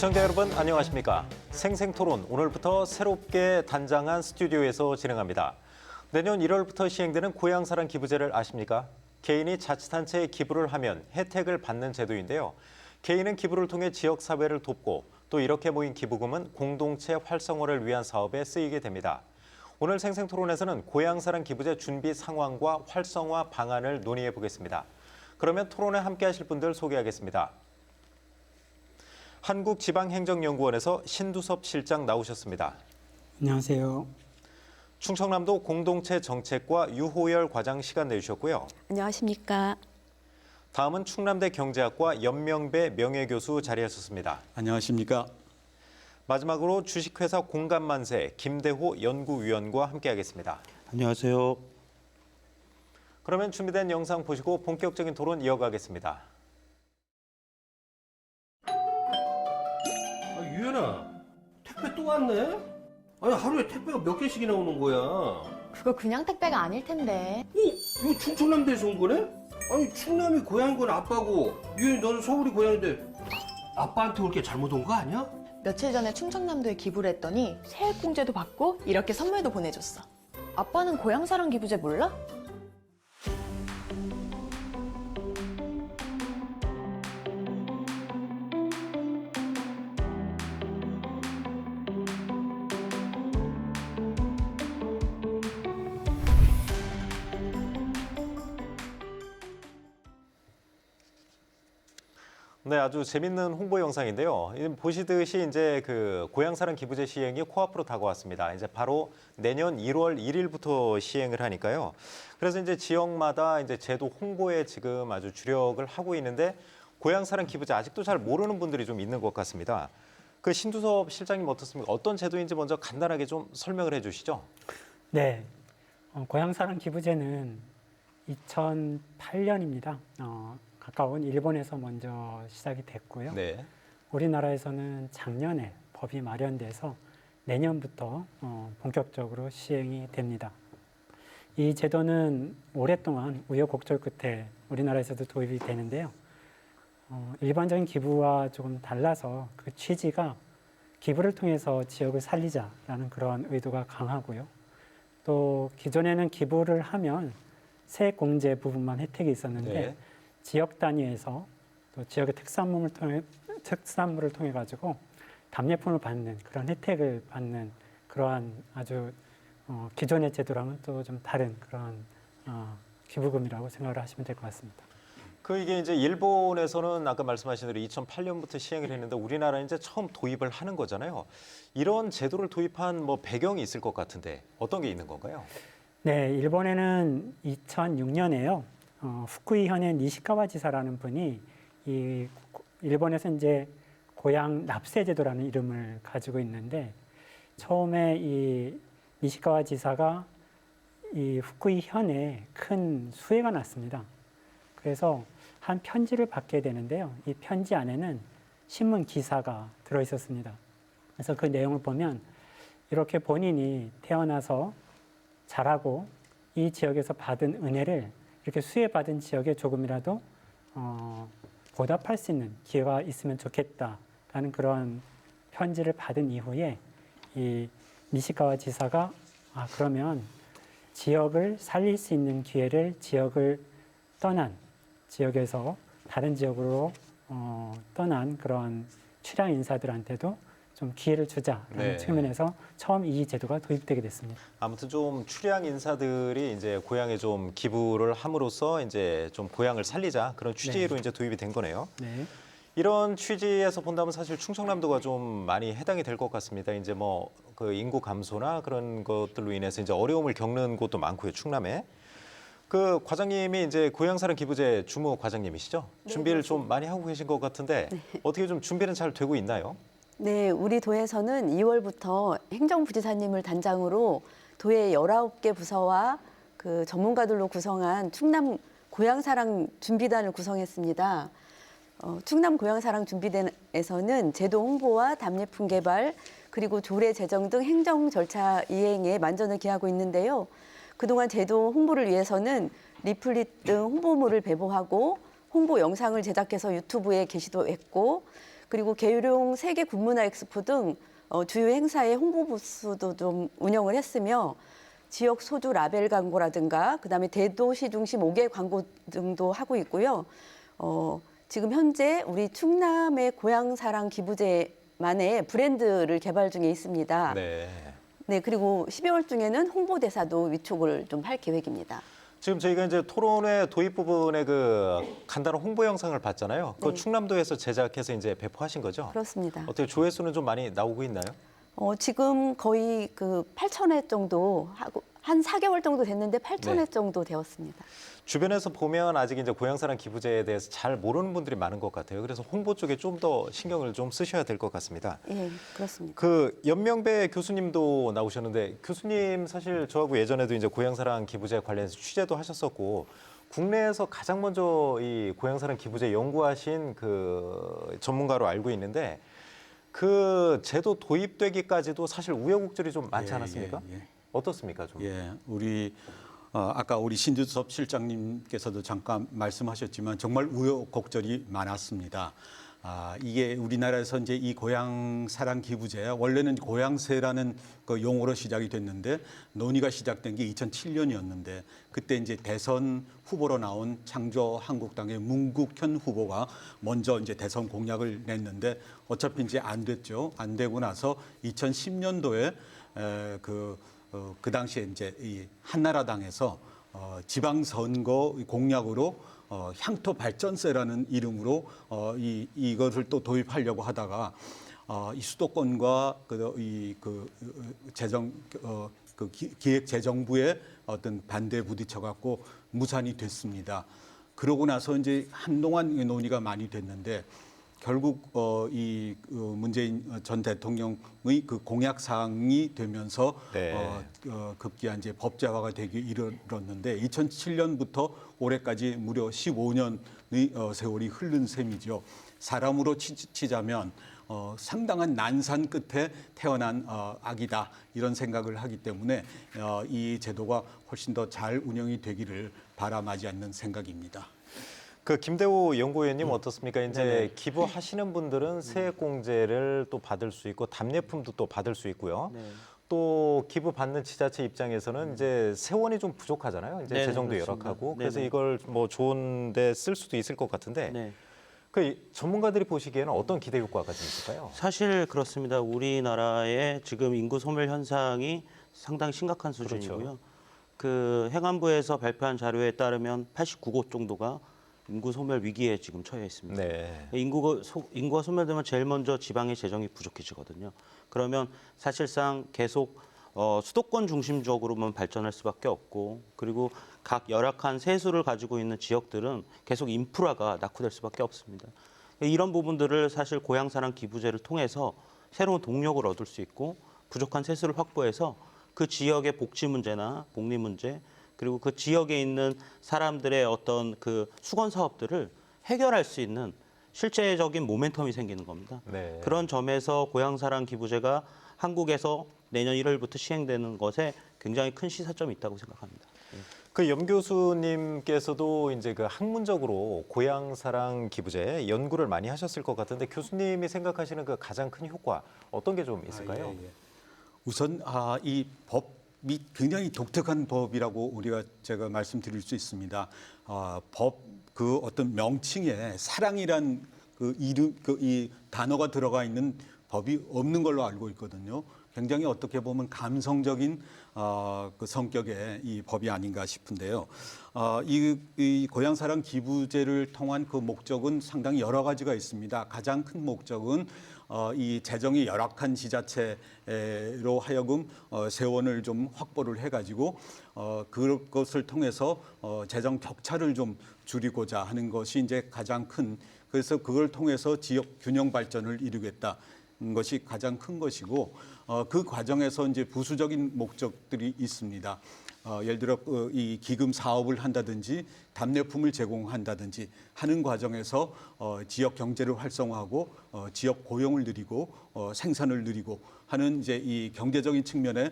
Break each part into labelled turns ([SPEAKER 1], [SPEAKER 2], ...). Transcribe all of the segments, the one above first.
[SPEAKER 1] 시청자 여러분 안녕하십니까? 생생토론 오늘부터 새롭게 단장한 스튜디오에서 진행합니다. 내년 1월부터 시행되는 고향사랑 기부제를 아십니까? 개인이 자치단체에 기부를 하면 혜택을 받는 제도인데요. 개인은 기부를 통해 지역사회를 돕고 또 이렇게 모인 기부금은 공동체 활성화를 위한 사업에 쓰이게 됩니다. 오늘 생생토론에서는 고향사랑 기부제 준비 상황과 활성화 방안을 논의해 보겠습니다. 그러면 토론에 함께 하실 분들 소개하겠습니다. 한국지방행정연구원에서 신두섭 실장 나오셨습니다.
[SPEAKER 2] 안녕하세요.
[SPEAKER 1] 충청남도 공동체 정책과 유호열 과장 시간 내주셨고요.
[SPEAKER 3] 안녕하십니까.
[SPEAKER 1] 다음은 충남대 경제학과 연명배 명예교수 자리하셨습니다.
[SPEAKER 2] 안녕하십니까.
[SPEAKER 1] 마지막으로 주식회사 공감만세 김대호 연구위원과 함께하겠습니다.
[SPEAKER 2] 안녕하세요.
[SPEAKER 1] 그러면 준비된 영상 보시고 본격적인 토론 이어가겠습니다.
[SPEAKER 4] 유연아, 택배 또 왔네? 아니, 하루에 택배가 몇 개씩이나 오는 거야?
[SPEAKER 5] 그거 그냥 택배가 아닐 텐데.
[SPEAKER 4] 이거 충청남도에서 온 거네? 아니, 충남이 고향인 건 아빠고, 유연이 너는 서울이 고향인데, 아빠한테 그렇게 잘못 온 거 아니야?
[SPEAKER 5] 며칠 전에 충청남도에 기부를 했더니 세액공제도 받고 이렇게 선물도 보내줬어. 아빠는 고향사랑 기부제 몰라?
[SPEAKER 1] 네, 아주 재밌는 홍보 영상인데요. 보시듯이 이제 그 고향사랑 기부제 시행이 코앞으로 다가왔습니다. 이제 바로 내년 1월 1일부터 시행을 하니까요. 그래서 이제 지역마다 이제 제도 홍보에 지금 아주 주력을 하고 있는데 고향사랑 기부제 아직도 잘 모르는 분들이 좀 있는 것 같습니다. 그 신두섭 실장님 어떻습니까? 어떤 제도인지 먼저 간단하게 좀 설명을 해주시죠.
[SPEAKER 2] 네, 고향사랑 기부제는 2008년입니다. 가까운 일본에서 먼저 시작이 됐고요.
[SPEAKER 1] 네.
[SPEAKER 2] 우리나라에서는 작년에 법이 마련돼서 내년부터 본격적으로 시행이 됩니다. 이 제도는 오랫동안 우여곡절 끝에 우리나라에서도 도입이 되는데요. 일반적인 기부와 조금 달라서 그 취지가 기부를 통해서 지역을 살리자라는 그런 의도가 강하고요. 또 기존에는 기부를 하면 세액공제 부분만 혜택이 있었는데
[SPEAKER 1] 네.
[SPEAKER 2] 지역 단위에서 또 지역의 특산물을 통해 가지고 답례품을 받는 그런 혜택을 받는 그러한 아주 기존의 제도랑은 또 좀 다른 그런 기부금이라고 생각을 하시면 될 것 같습니다.
[SPEAKER 1] 이게 이제 일본에서는 아까 말씀하신 대로 2008년부터 시행을 했는데 우리나라는 이제 처음 도입을 하는 거잖아요. 이런 제도를 도입한 뭐 배경이 있을 것 같은데 어떤 게 있는 건가요?
[SPEAKER 2] 네, 일본에는 2006년에요. 후쿠이현의 니시카와 지사라는 분이 이 일본에서 이제 고향 납세 제도라는 이름을 가지고 있는데 처음에 이 니시카와 지사가 이 후쿠이현에 큰 수해가 났습니다. 그래서 한 편지를 받게 되는데요. 이 편지 안에는 신문 기사가 들어 있었습니다. 그래서 그 내용을 보면 이렇게 본인이 태어나서 자라고 이 지역에서 받은 은혜를 이렇게 수혜받은 지역에 조금이라도 보답할 수 있는 기회가 있으면 좋겠다라는 그런 편지를 받은 이후에 이 니시카와 지사가 그러면 지역을 살릴 수 있는 기회를 지역을 떠난 지역에서 다른 지역으로 떠난 그런 출향 인사들한테도 좀 기회를 주자라는
[SPEAKER 1] 네.
[SPEAKER 2] 측면에서 처음 이 제도가 도입되게 됐습니다.
[SPEAKER 1] 아무튼 좀 출향 인사들이 이제 고향에 좀 기부를 함으로써 이제 좀 고향을 살리자 그런 취지로 이제 도입이 된 거네요.
[SPEAKER 2] 네.
[SPEAKER 1] 이런 취지에서 본다면 사실 충청남도가 좀 많이 해당이 될 것 같습니다. 이제 뭐 그 인구 감소나 그런 것들로 인해서 이제 어려움을 겪는 곳도 많고요, 충남에. 그 과장님이 이제 고향사랑 기부제 주무 과장님이시죠?
[SPEAKER 3] 네,
[SPEAKER 1] 준비를
[SPEAKER 3] 그렇습니다.
[SPEAKER 1] 좀 많이 하고 계신 것 같은데 어떻게 좀 준비는 잘 되고 있나요?
[SPEAKER 3] 네, 우리 도에서는 2월부터 행정부지사님을 단장으로 도의 19개 부서와 그 전문가들로 구성한 충남 고향사랑 준비단을 구성했습니다. 충남 고향사랑 준비단에서는 제도 홍보와 답례품 개발, 그리고 조례 제정 등 행정 절차 이행에 만전을 기하고 있는데요. 그동안 제도 홍보를 위해서는 리플릿 등 홍보물을 배부하고 홍보 영상을 제작해서 유튜브에 게시도 했고, 그리고 계룡 세계 군문화 엑스포 등 주요 행사의 홍보 부스도 좀 운영을 했으며 지역 소주 라벨 광고라든가 그다음에 대도시 중심 5개 광고 등도 하고 있고요. 지금 현재 우리 충남의 고향사랑 기부제만의 브랜드를 개발 중에 있습니다.
[SPEAKER 1] 네.
[SPEAKER 3] 네, 그리고 12월 중에는 홍보대사도 위촉을 좀 할 계획입니다.
[SPEAKER 1] 지금 저희가 이제 토론회 도입 부분에 그 간단한 홍보 영상을 봤잖아요. 그
[SPEAKER 3] 네.
[SPEAKER 1] 충남도에서 제작해서 이제 배포하신 거죠?
[SPEAKER 3] 그렇습니다.
[SPEAKER 1] 어떻게 조회수는 좀 많이 나오고 있나요?
[SPEAKER 3] 지금 거의 그 8,000회 정도 하고 한 4개월 정도 됐는데 8,000회
[SPEAKER 1] 네.
[SPEAKER 3] 정도 되었습니다.
[SPEAKER 1] 주변에서 보면 아직 이제 고향사랑 기부제에 대해서 잘 모르는 분들이 많은 것 같아요. 그래서 홍보 쪽에 좀 더 신경을 좀 쓰셔야 될 것 같습니다.
[SPEAKER 3] 예, 그렇습니다.
[SPEAKER 1] 그 연명배 교수님도 나오셨는데 교수님 사실 저하고 예전에도 이제 고향사랑 기부제 관련해서 취재도 하셨었고 국내에서 가장 먼저 이 고향사랑 기부제 연구하신 그 전문가로 알고 있는데 그 제도 도입되기까지도 사실 우여곡절이 좀 많지 않았습니까? 어떻습니까, 좀?
[SPEAKER 6] 예, 우리 아까 우리 신주섭 실장님께서도 잠깐 말씀하셨지만 정말 우여곡절이 많았습니다. 이게 우리나라에서 이제 이 고향 사랑 기부제 원래는 고향세라는 그 용어로 시작이 됐는데 논의가 시작된 게 2007년이었는데 그때 이제 대선 후보로 나온 창조 한국당의 문국현 후보가 먼저 이제 대선 공약을 냈는데 어차피 이제 안 됐죠. 안 되고 나서 2010년도에 그 당시에 이제 이 한나라당에서 지방선거 공약으로 향토 발전세라는 이름으로 이것을 또 도입하려고 하다가 이 수도권과 기획재정부의 어떤 반대에 부딪혀 갖고 무산이 됐습니다. 그러고 나서 이제 한동안 논의가 많이 됐는데 결국 이 문재인 전 대통령의 그 공약 사항이 되면서
[SPEAKER 1] 네.
[SPEAKER 6] 급기야 이제 법제화가 되기 이르렀는데 2007년부터 올해까지 무려 15년의 세월이 흐른 셈이죠. 사람으로 치자면 상당한 난산 끝에 태어난 아기다 이런 생각을 하기 때문에 이 제도가 훨씬 더 잘 운영이 되기를 바라마지 않는 생각입니다.
[SPEAKER 1] 그 김대우 연구위원님 어떻습니까? 이제 기부하시는 분들은 세액공제를 또 받을 수 있고 답례품도 또 받을 수 있고요.
[SPEAKER 7] 네.
[SPEAKER 1] 또 기부 받는 지자체 입장에서는 이제 세원이 좀 부족하잖아요. 이제
[SPEAKER 7] 네,
[SPEAKER 1] 재정도
[SPEAKER 7] 그렇습니다.
[SPEAKER 1] 열악하고
[SPEAKER 7] 네,
[SPEAKER 1] 그래서
[SPEAKER 7] 네.
[SPEAKER 1] 이걸 뭐 좋은데 쓸 수도 있을 것 같은데
[SPEAKER 7] 네.
[SPEAKER 1] 그 전문가들이 보시기에는 어떤 기대 효과가 좀 있을까요?
[SPEAKER 7] 사실 그렇습니다. 우리나라의 지금 인구 소멸 현상이 상당히 심각한 수준이고요.
[SPEAKER 1] 그렇죠.
[SPEAKER 7] 그 행안부에서 발표한 자료에 따르면 89곳 정도가 인구 소멸 위기에 지금 처해 있습니다.
[SPEAKER 1] 네.
[SPEAKER 7] 인구가 소멸되면 제일 먼저 지방의 재정이 부족해지거든요. 그러면 사실상 계속 수도권 중심적으로만 발전할 수밖에 없고 그리고 각 열악한 세수를 가지고 있는 지역들은 계속 인프라가 낙후될 수밖에 없습니다. 이런 부분들을 사실 고향사랑 기부제를 통해서 새로운 동력을 얻을 수 있고 부족한 세수를 확보해서 그 지역의 복지 문제나 복리 문제 그리고 그 지역에 있는 사람들의 어떤 그 수건 사업들을 해결할 수 있는 실제적인 모멘텀이 생기는 겁니다.
[SPEAKER 1] 네.
[SPEAKER 7] 그런 점에서 고향사랑 기부제가 한국에서 내년 1월부터 시행되는 것에 굉장히 큰 시사점이 있다고 생각합니다.
[SPEAKER 1] 그 염 교수님께서도 이제 그 학문적으로 고향사랑 기부제 연구를 많이 하셨을 것 같은데 교수님이 생각하시는 그 가장 큰 효과 어떤 게 좀 있을까요?
[SPEAKER 6] 우선 이 법이 굉장히 독특한 법이라고 제가 말씀드릴 수 있습니다. 그 어떤 명칭에 사랑이란 그 이름 이 단어가 들어가 있는 법이 없는 걸로 알고 있거든요. 굉장히 어떻게 보면 감성적인 그 성격의 이 법이 아닌가 싶은데요. 이 고향사랑 기부제를 통한 그 목적은 상당히 여러 가지가 있습니다. 가장 큰 목적은 이 재정이 열악한 지자체로 하여금 세원을 좀 확보를 해가지고 그것을 통해서 재정 격차를 좀 줄이고자 하는 것이 이제 가장 큰 그래서 그걸 통해서 지역 균형 발전을 이루겠다. 것이 가장 큰 것이고 그 과정에서 이제 부수적인 목적들이 있습니다. 예를 들어 이 기금 사업을 한다든지 답례품을 제공한다든지 하는 과정에서 지역 경제를 활성화하고 지역 고용을 늘리고 생산을 늘리고 하는 이제 이 경제적인 측면의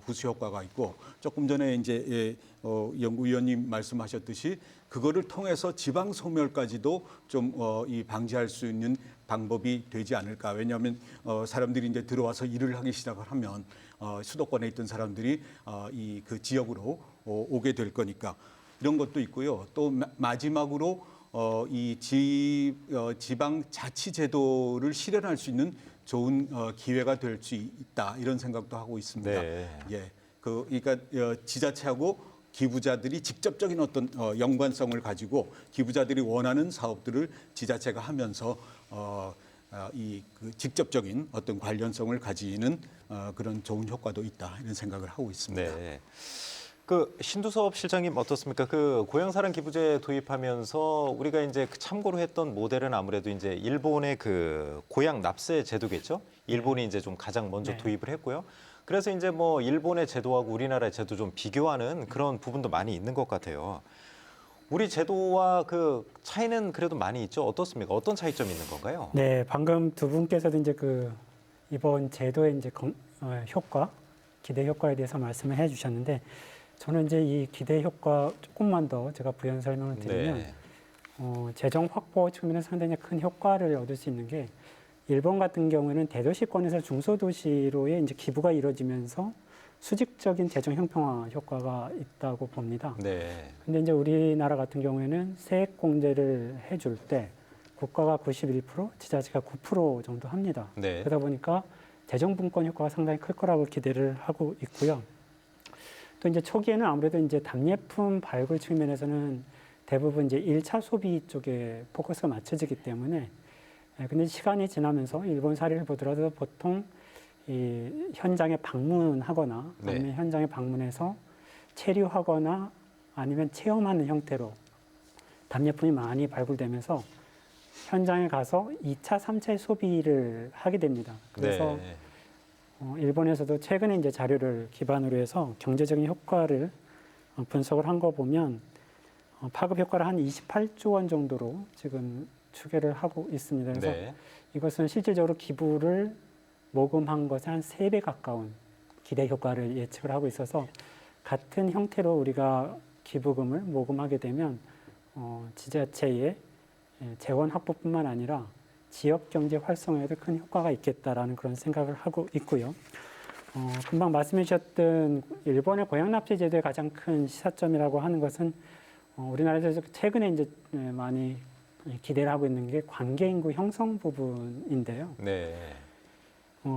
[SPEAKER 6] 부수 효과가 있고 조금 전에 이제 연구위원님 말씀하셨듯이 그거를 통해서 지방 소멸까지도 좀 이 방지할 수 있는 방법이 되지 않을까. 왜냐하면 사람들이 이제 들어와서 일을 하기 시작을 하면 수도권에 있던 사람들이 이 그 지역으로 오게 될 거니까 이런 것도 있고요. 또 마지막으로 이 지방 자치 제도를 실현할 수 있는 좋은 기회가 될 수 있다 이런 생각도 하고 있습니다.
[SPEAKER 1] 네.
[SPEAKER 6] 예, 그러니까 지자체하고 기부자들이 직접적인 어떤 연관성을 가지고 기부자들이 원하는 사업들을 지자체가 하면서 이 그 직접적인 어떤 관련성을 가지는 그런 좋은 효과도 있다 이런 생각을 하고 있습니다.
[SPEAKER 1] 네. 그 신두섭 실장님 어떻습니까? 그 고향사랑 기부제 도입하면서 우리가 이제 참고로 했던 모델은 아무래도 이제 일본의 그 고향 납세 제도겠죠? 일본이 이제 좀 가장 먼저
[SPEAKER 2] 네.
[SPEAKER 1] 도입을 했고요. 그래서 이제 뭐 일본의 제도하고 우리나라의 제도 좀 비교하는 그런 부분도 많이 있는 것 같아요. 우리 제도와 그 차이는 그래도 많이 있죠. 어떻습니까? 어떤 차이점이 있는 건가요?
[SPEAKER 2] 네, 방금 두 분께서도 이제 이번 제도의 이제 효과, 기대 효과에 대해서 말씀을 해주셨는데, 저는 이제 이 기대 효과 조금만 더 제가 부연 설명을 드리면,
[SPEAKER 1] 네.
[SPEAKER 2] 재정 확보 측면에서 상당히 큰 효과를 얻을 수 있는 게, 일본 같은 경우에는 대도시권에서 중소도시로의 이제 기부가 이루어지면서 수직적인 재정 형평화 효과가 있다고 봅니다.
[SPEAKER 1] 네.
[SPEAKER 2] 근데 이제 우리나라 같은 경우에는 세액 공제를 해줄 때 국가가 91%, 지자체가 9% 정도 합니다.
[SPEAKER 1] 네.
[SPEAKER 2] 그러다 보니까 재정 분권 효과가 상당히 클 거라고 기대를 하고 있고요. 또 이제 초기에는 아무래도 이제 답례품 발굴 측면에서는 대부분 이제 1차 소비 쪽에 포커스가 맞춰지기 때문에 근데 시간이 지나면서 일본 사례를 보더라도 보통 이 현장에 방문하거나
[SPEAKER 1] 네.
[SPEAKER 2] 아니면 현장에 방문해서 체류하거나 아니면 체험하는 형태로 답례품이 많이 발굴되면서 현장에 가서 2차, 3차의 소비를 하게 됩니다. 그래서
[SPEAKER 1] 네.
[SPEAKER 2] 일본에서도 최근에 이제 자료를 기반으로 해서 경제적인 효과를 분석을 한 거 보면 파급 효과를 한 28조 원 정도로 지금 추계를 하고 있습니다. 그래서
[SPEAKER 1] 네.
[SPEAKER 2] 이것은 실질적으로 기부를 모금한 것에 한 3배 가까운 기대 효과를 예측을 하고 있어서 같은 형태로 우리가 기부금을 모금하게 되면 지자체의 재원 확보뿐만 아니라 지역 경제 활성화에도 큰 효과가 있겠다라는 그런 생각을 하고 있고요. 금방 말씀해 주셨던 일본의 고향 납세 제도의 가장 큰 시사점이라고 하는 것은 우리나라에서 최근에 이제 많이 기대를 하고 있는 게 관계 인구 형성 부분인데요.
[SPEAKER 1] 네.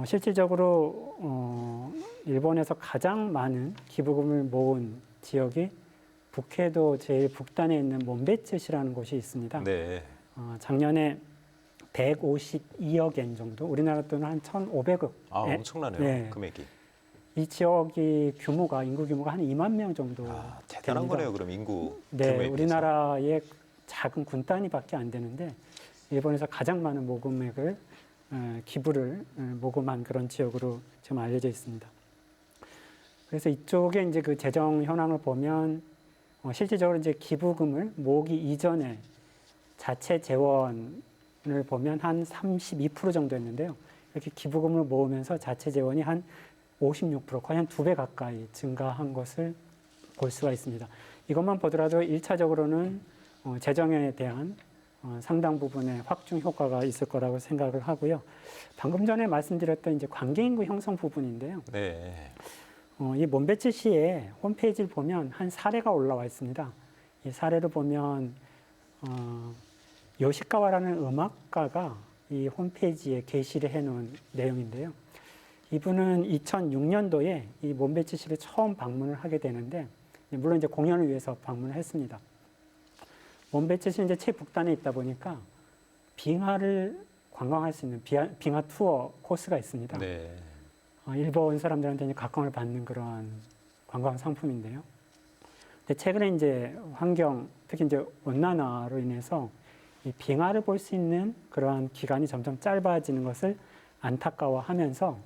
[SPEAKER 2] 실질적으로 일본에서 가장 많은 기부금을 모은 지역이 북해도 제일 북단에 있는 몬베츠시라는 곳이 있습니다.
[SPEAKER 1] 네.
[SPEAKER 2] 작년에 152억 엔 정도, 우리나라 돈은 한 1,500억.
[SPEAKER 1] 아, 엄청나네요.
[SPEAKER 2] 네.
[SPEAKER 1] 금액이.
[SPEAKER 2] 이 지역이 인구 규모가 한 2만 명 정도
[SPEAKER 1] 아, 대단한
[SPEAKER 2] 됩니다.
[SPEAKER 1] 거네요. 그럼 인구
[SPEAKER 2] 네,
[SPEAKER 1] 규모에 비해서.
[SPEAKER 2] 우리나라의 작은 군 단위밖에 안 되는데 일본에서 가장 많은 모금액을 기부를 모금한 그런 지역으로 지금 알려져 있습니다. 그래서 이쪽에 이제 그 재정 현황을 보면 실질적으로 이제 기부금을 모으기 이전에 자체 재원을 보면 한 32% 정도였는데요. 이렇게 기부금을 모으면서 자체 재원이 한 56%, 거의 한 2배 가까이 증가한 것을 볼 수가 있습니다. 이것만 보더라도 1차적으로는 재정에 대한 상당 부분의 확충 효과가 있을 거라고 생각을 하고요. 방금 전에 말씀드렸던 이제 관계인구 형성 부분인데요.
[SPEAKER 1] 네.
[SPEAKER 2] 이 몬베츠시의 홈페이지를 보면 한 사례가 올라와 있습니다. 이 사례를 보면 요시카와라는 음악가가 이 홈페이지에 게시를 해놓은 내용인데요. 이분은 2006년도에 이 몬베츠시를 처음 방문을 하게 되는데 물론 이제 공연을 위해서 방문을 했습니다. 몬베츠시는 이제 최북단에 있다 보니까 빙하를 관광할 수 있는 빙하 투어 코스가 있습니다.
[SPEAKER 1] 네.
[SPEAKER 2] 일본 사람들한테 각광을 받는 그런 관광 상품인데요. 근데 최근에 이제 환경, 특히 이제 온난화로 인해서 이 빙하를 볼 수 있는 그러한 기간이 점점 짧아지는 것을 안타까워하면서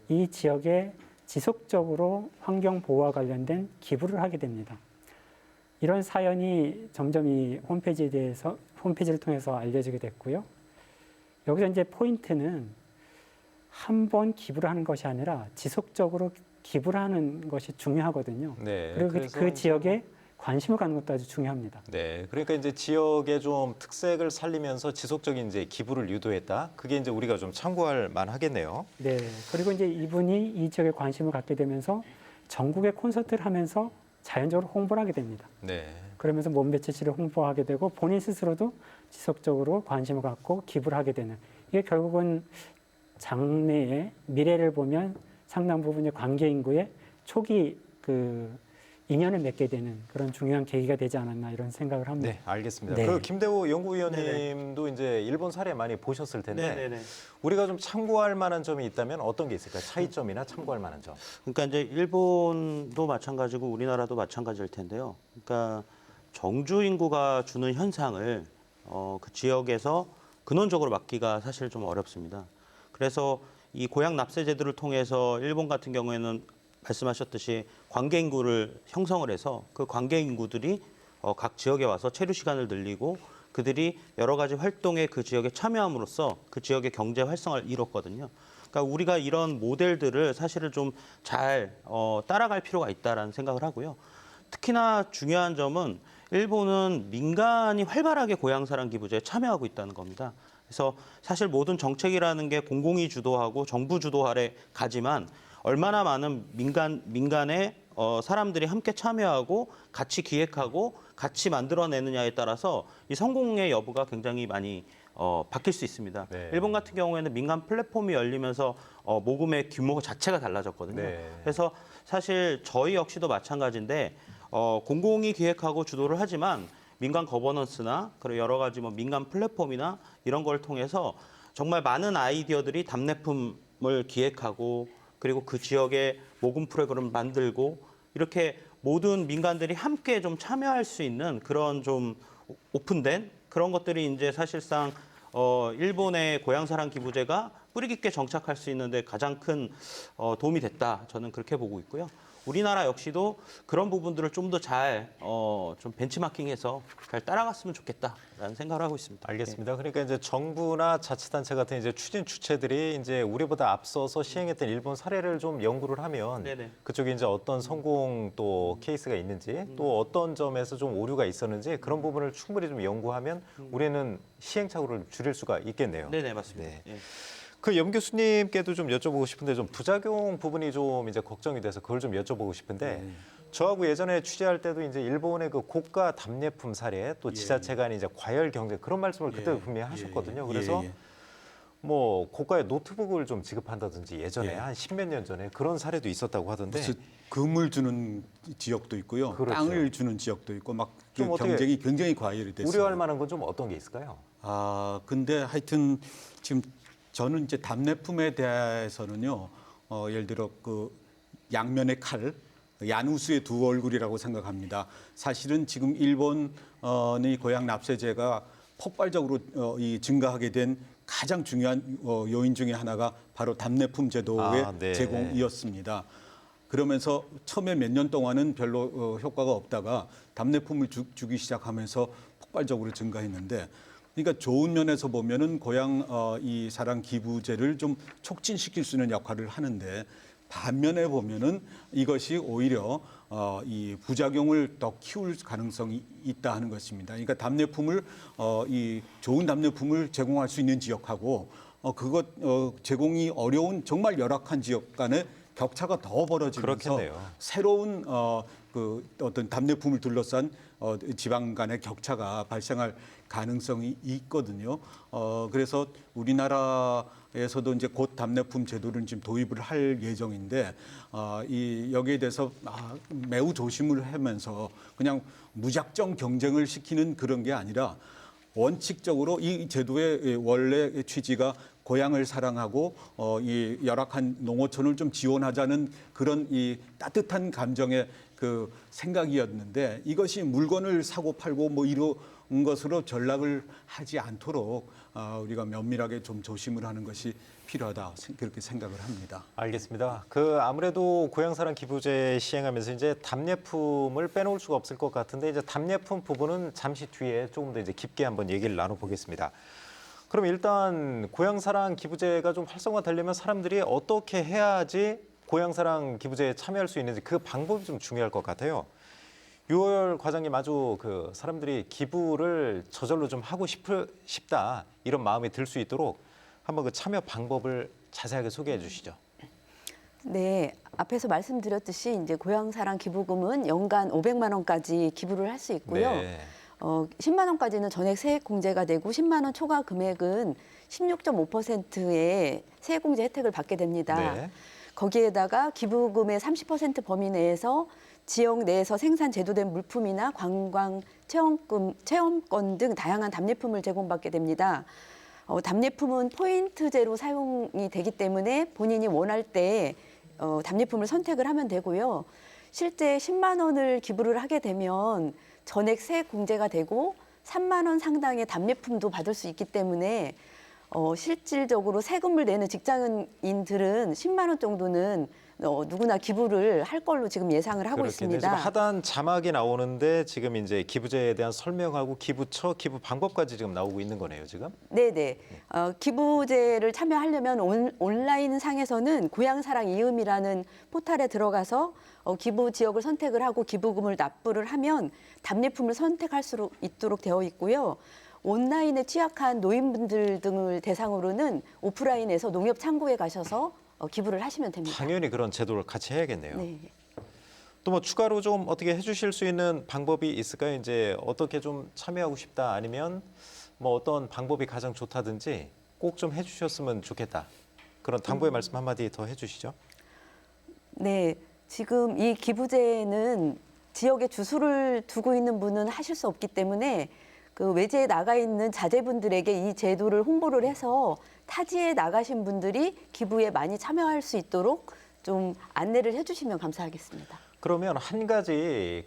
[SPEAKER 2] 이 지역에 지속적으로 환경 보호와 관련된 기부를 하게 됩니다. 이런 사연이 점점 이 홈페이지를 통해서 알려지게 됐고요. 여기서 이제 포인트는 한 번 기부를 하는 것이 아니라 지속적으로 기부를 하는 것이 중요하거든요.
[SPEAKER 1] 네,
[SPEAKER 2] 그리고
[SPEAKER 1] 그래서
[SPEAKER 2] 그 지역에 관심을 갖는 것도 아주 중요합니다.
[SPEAKER 1] 네, 그러니까 이제 지역의 좀 특색을 살리면서 지속적인 이제 기부를 유도했다. 그게 이제 우리가 좀 참고할 만하겠네요.
[SPEAKER 2] 네. 그리고 이제 이분이 이 지역에 관심을 갖게 되면서 전국에 콘서트를 하면서 자연적으로 홍보를 하게 됩니다.
[SPEAKER 1] 네,
[SPEAKER 2] 그러면서 몸매치치를 홍보하게 되고 본인 스스로도 지속적으로 관심을 갖고 기부를 하게 되는, 이게 결국은 장래의 미래를 보면 상당 부분의 관계 인구의 초기 그 인연을 맺게 되는 그런 중요한 계기가 되지 않았나 이런 생각을 합니다.
[SPEAKER 1] 네, 알겠습니다.
[SPEAKER 2] 네.
[SPEAKER 1] 그 김대호 연구위원님도 이제 일본 사례 많이 보셨을 텐데 우리가 좀 참고할 만한 점이 있다면 어떤 게 있을까요? 차이점이나 참고할 만한 점.
[SPEAKER 7] 그러니까 이제 일본도 마찬가지고 우리나라도 마찬가지일 텐데요. 그러니까 정주 인구가 주는 현상을 그 지역에서 근원적으로 막기가 사실 좀 어렵습니다. 그래서 이 고향 납세 제도를 통해서 일본 같은 경우에는 말씀하셨듯이 관계 인구를 형성을 해서 그 관계 인구들이 각 지역에 와서 체류 시간을 늘리고 그들이 여러 가지 활동에 그 지역에 참여함으로써 그 지역의 경제 활성화를 이뤘거든요. 그러니까 우리가 이런 모델들을 사실은 좀 잘 따라갈 필요가 있다라는 생각을 하고요. 특히나 중요한 점은 일본은 민간이 활발하게 고향사랑 기부제에 참여하고 있다는 겁니다. 그래서 사실 모든 정책이라는 게 공공이 주도하고 정부 주도 아래 가지만 얼마나 많은 민간의 사람들이 함께 참여하고 같이 기획하고 같이 만들어내느냐에 따라서 이 성공의 여부가 굉장히 많이 바뀔 수 있습니다.
[SPEAKER 1] 네.
[SPEAKER 7] 일본 같은 경우에는 민간 플랫폼이 열리면서 모금의 규모 자체가 달라졌거든요.
[SPEAKER 1] 네.
[SPEAKER 7] 그래서 사실 저희 역시도 마찬가지인데 공공이 기획하고 주도를 하지만 민간 거버넌스나 그리고 여러 가지 뭐 민간 플랫폼이나 이런 걸 통해서 정말 많은 아이디어들이 답례품을 기획하고 그리고 그 지역에 모금 프로그램을 만들고 이렇게 모든 민간들이 함께 좀 참여할 수 있는 그런 좀 오픈된 그런 것들이 이제 사실상 일본의 고향사랑 기부제가 뿌리 깊게 정착할 수 있는데 가장 큰 도움이 됐다. 저는 그렇게 보고 있고요. 우리나라 역시도 그런 부분들을 좀 더 잘 좀 벤치마킹해서 잘 따라갔으면 좋겠다라는 생각을 하고 있습니다.
[SPEAKER 1] 알겠습니다. 그러니까 이제 정부나 자치단체 같은 이제 추진 주체들이 이제 우리보다 앞서서 시행했던 일본 사례를 좀 연구를 하면
[SPEAKER 7] 네네.
[SPEAKER 1] 그쪽에 이제 어떤 성공 또 케이스가 있는지 또 어떤 점에서 좀 오류가 있었는지 그런 부분을 충분히 좀 연구하면 우리는 시행착오를 줄일 수가 있겠네요.
[SPEAKER 7] 네네 맞습니다.
[SPEAKER 1] 네.
[SPEAKER 7] 예.
[SPEAKER 1] 그 염 교수님께도 좀 여쭤보고 싶은데 좀 부작용 부분이 좀 이제 걱정이 돼서 그걸 좀 여쭤보고 싶은데 저하고 예전에 취재할 때도 이제 일본의 그 고가 답례품 사례 또 지자체 간의 이제 과열 경쟁 그런 말씀을 그때 분명히 하셨거든요. 그래서 뭐 고가의 노트북을 좀 지급한다든지 예전에 한 십몇 년 전에 그런 사례도 있었다고 하던데
[SPEAKER 6] 무슨 금을 주는 지역도 있고요,
[SPEAKER 1] 그렇죠.
[SPEAKER 6] 땅을 주는 지역도 있고 막
[SPEAKER 1] 좀 어떻게
[SPEAKER 6] 경쟁이 굉장히 과열이 됐어요.
[SPEAKER 1] 우려할 만한 건 좀 어떤 게 있을까요?
[SPEAKER 6] 근데 하여튼 지금 저는 이제 답례품에 대해서는요, 예를 들어 그 양면의 칼, 야누스의 두 얼굴이라고 생각합니다. 사실은 지금 일본의 고향 납세제가 폭발적으로 증가하게 된 가장 중요한 요인 중에 하나가 바로 답례품 제도의
[SPEAKER 1] 네.
[SPEAKER 6] 제공이었습니다. 그러면서 처음에 몇 년 동안은 별로 효과가 없다가 답례품을 주기 시작하면서 폭발적으로 증가했는데, 그러니까 좋은 면에서 보면은 고향 이 사랑 기부제를 좀 촉진시킬 수 있는 역할을 하는데, 반면에 보면은 이것이 오히려 이 부작용을 더 키울 가능성이 있다 하는 것입니다. 그러니까 답례품을 이 좋은 답례품을 제공할 수 있는 지역하고 그것 제공이 어려운 정말 열악한 지역 간의 격차가 더 벌어지면서
[SPEAKER 1] 그렇겠네요.
[SPEAKER 6] 새로운 그 어떤 답례품을 둘러싼 지방 간의 격차가 발생할 가능성이 있거든요. 그래서 우리나라에서도 이제 곧 답례품 제도를 지금 도입을 할 예정인데 여기에 대해서 매우 조심을 하면서 그냥 무작정 경쟁을 시키는 그런 게 아니라 원칙적으로 이 제도의 원래 취지가 고향을 사랑하고 이 열악한 농어촌을 좀 지원하자는 그런 이 따뜻한 감정의 그 생각이었는데, 이것이 물건을 사고 팔고 뭐 이런 것으로 전락을 하지 않도록 우리가 면밀하게 좀 조심을 하는 것이 필요하다 그렇게 생각을 합니다.
[SPEAKER 1] 알겠습니다. 아무래도 고향사랑 기부제 시행하면서 이제 답례품을 빼놓을 수가 없을 것 같은데 이제 답례품 부분은 잠시 뒤에 조금 더 이제 깊게 한번 얘기를 나눠보겠습니다. 그럼 일단 고향사랑 기부제가 좀 활성화되려면 사람들이 어떻게 해야지 고향사랑 기부제에 참여할 수 있는지 그 방법이 좀 중요할 것 같아요. 유월 과장님 아주 사람들이 기부를 저절로 좀 하고 싶다 이런 마음이 들 수 있도록 한번 참여 방법을 자세하게 소개해 주시죠.
[SPEAKER 3] 네, 앞에서 말씀드렸듯이 이제 고향사랑 기부금은 연간 500만 원까지 기부를 할 수 있고요.
[SPEAKER 1] 네.
[SPEAKER 3] 10만 원까지는 전액 세액공제가 되고 10만 원 초과 금액은 16.5%의 세액공제 혜택을 받게 됩니다.
[SPEAKER 1] 네.
[SPEAKER 3] 거기에다가 기부금의 30% 범위 내에서 지역 내에서 생산 제조된 물품이나 관광 체험권 등 다양한 답례품을 제공받게 됩니다. 답례품은 포인트제로 사용이 되기 때문에 본인이 원할 때 답례품을 선택을 하면 되고요. 실제 10만 원을 기부를 하게 되면 전액 세액 공제가 되고 3만 원 상당의 답례품도 받을 수 있기 때문에 실질적으로 세금을 내는 직장인들은 10만 원 정도는 누구나 기부를 할 걸로 지금 예상을 하고
[SPEAKER 1] 그렇겠네요.
[SPEAKER 3] 있습니다.
[SPEAKER 1] 지금 하단 자막이 나오는데 지금 이제 기부제에 대한 설명하고 기부처, 기부 방법까지 지금 나오고 있는 거네요, 지금?
[SPEAKER 3] 네네. 기부제를 참여하려면 온라인 상에서는 고향사랑 이음이라는 포탈에 들어가서 기부 지역을 선택을 하고 기부금을 납부를 하면 답례품을 선택할 수 있도록 되어 있고요. 온라인에 취약한 노인분들 등을 대상으로는 오프라인에서 농협 창구에 가셔서 기부를 하시면 됩니다.
[SPEAKER 1] 당연히 그런 제도를 같이 해야겠네요.
[SPEAKER 3] 네.
[SPEAKER 1] 또 뭐 추가로 좀 어떻게 해주실 수 있는 방법이 있을까요? 이제 어떻게 좀 참여하고 싶다 아니면 뭐 어떤 방법이 가장 좋다든지 꼭 좀 해주셨으면 좋겠다. 그런 당부의 말씀 한마디 더 해주시죠.
[SPEAKER 3] 네, 지금 이 기부제는 지역에 주소를 두고 있는 분은 하실 수 없기 때문에 그 외지에 나가 있는 자제분들에게 이 제도를 홍보를 해서 타지에 나가신 분들이 기부에 많이 참여할 수 있도록 좀 안내를 해주시면 감사하겠습니다.
[SPEAKER 1] 그러면 한 가지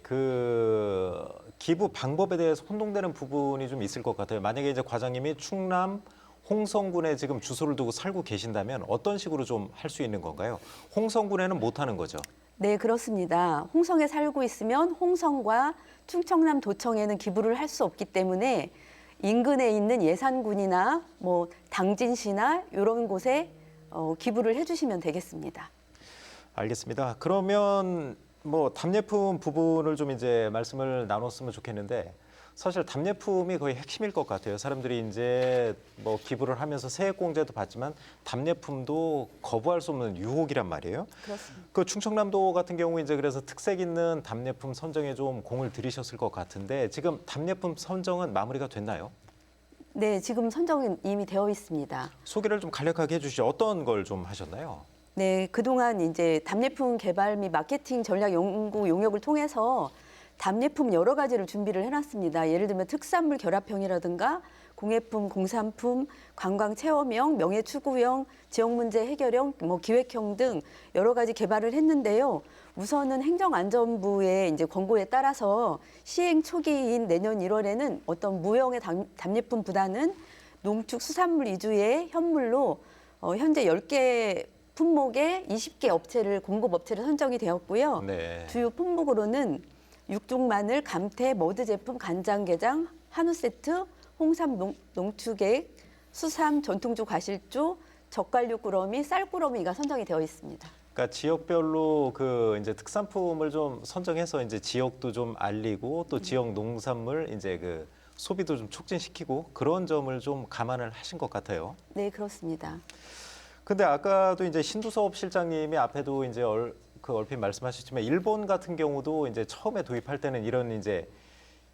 [SPEAKER 1] 기부 방법에 대해서 혼동되는 부분이 좀 있을 것 같아요. 만약에 이제 과장님이 충남 홍성군에 지금 주소를 두고 살고 계신다면 어떤 식으로 좀 할 수 있는 건가요? 홍성군에는 못 하는 거죠.
[SPEAKER 3] 네, 그렇습니다. 홍성에 살고 있으면 홍성과 충청남 도청에는 기부를 할 수 없기 때문에 인근에 있는 예산군이나 뭐 당진시나 이런 곳에 기부를 해주시면 되겠습니다.
[SPEAKER 1] 알겠습니다. 그러면 뭐 답례품 부분을 좀 이제 말씀을 나눴으면 좋겠는데 사실 답례품이 거의 핵심일 것 같아요. 사람들이 이제 뭐 기부를 하면서 세액공제도 받지만 답례품도 거부할 수 없는 유혹이란 말이에요.
[SPEAKER 3] 그렇습니다.
[SPEAKER 1] 그 충청남도 같은 경우 이제 그래서 특색 있는 답례품 선정에 좀 공을 들이셨을 것 같은데 지금 답례품 선정은 마무리가 됐나요?
[SPEAKER 3] 네, 지금 선정은 이미 되어 있습니다.
[SPEAKER 1] 소개를 좀 간략하게 해주시죠. 어떤 걸 좀 하셨나요?
[SPEAKER 3] 네, 그동안 이제 답례품 개발 및 마케팅 전략 연구 용역을 통해서 답례품 여러 가지를 준비를 해놨습니다. 예를 들면 특산물 결합형이라든가 공예품, 공산품, 관광 체험형, 명예 추구형, 지역 문제 해결형, 뭐 기획형 등 여러 가지 개발을 했는데요. 우선은 행정안전부의 이제 권고에 따라서 시행 초기인 내년 1월에는 어떤 무형의 답례품보다는 농축 수산물 위주의 현물로 현재 10개 품목의 20개 업체를 공급 업체를 선정이 되었고요.
[SPEAKER 1] 네.
[SPEAKER 3] 주요 품목으로는 육종 마늘, 감태, 머드 제품, 간장게장, 한우 세트, 홍삼 농축액, 수삼, 전통주 과실주, 젓갈류 꾸러미, 쌀꾸러미가 선정이 되어 있습니다.
[SPEAKER 1] 그러니까 지역별로 이제 특산품을 좀 선정해서 이제 지역도 좀 알리고 또 지역 농산물 이제 소비도 좀 촉진시키고 그런 점을 좀 감안을 하신 것 같아요.
[SPEAKER 3] 네, 그렇습니다.
[SPEAKER 1] 근데 아까도 이제 신두섭 실장님이 앞에도 이제 얼핏 말씀하셨지만 일본 같은 경우도 이제 처음에 도입할 때는 이런 이제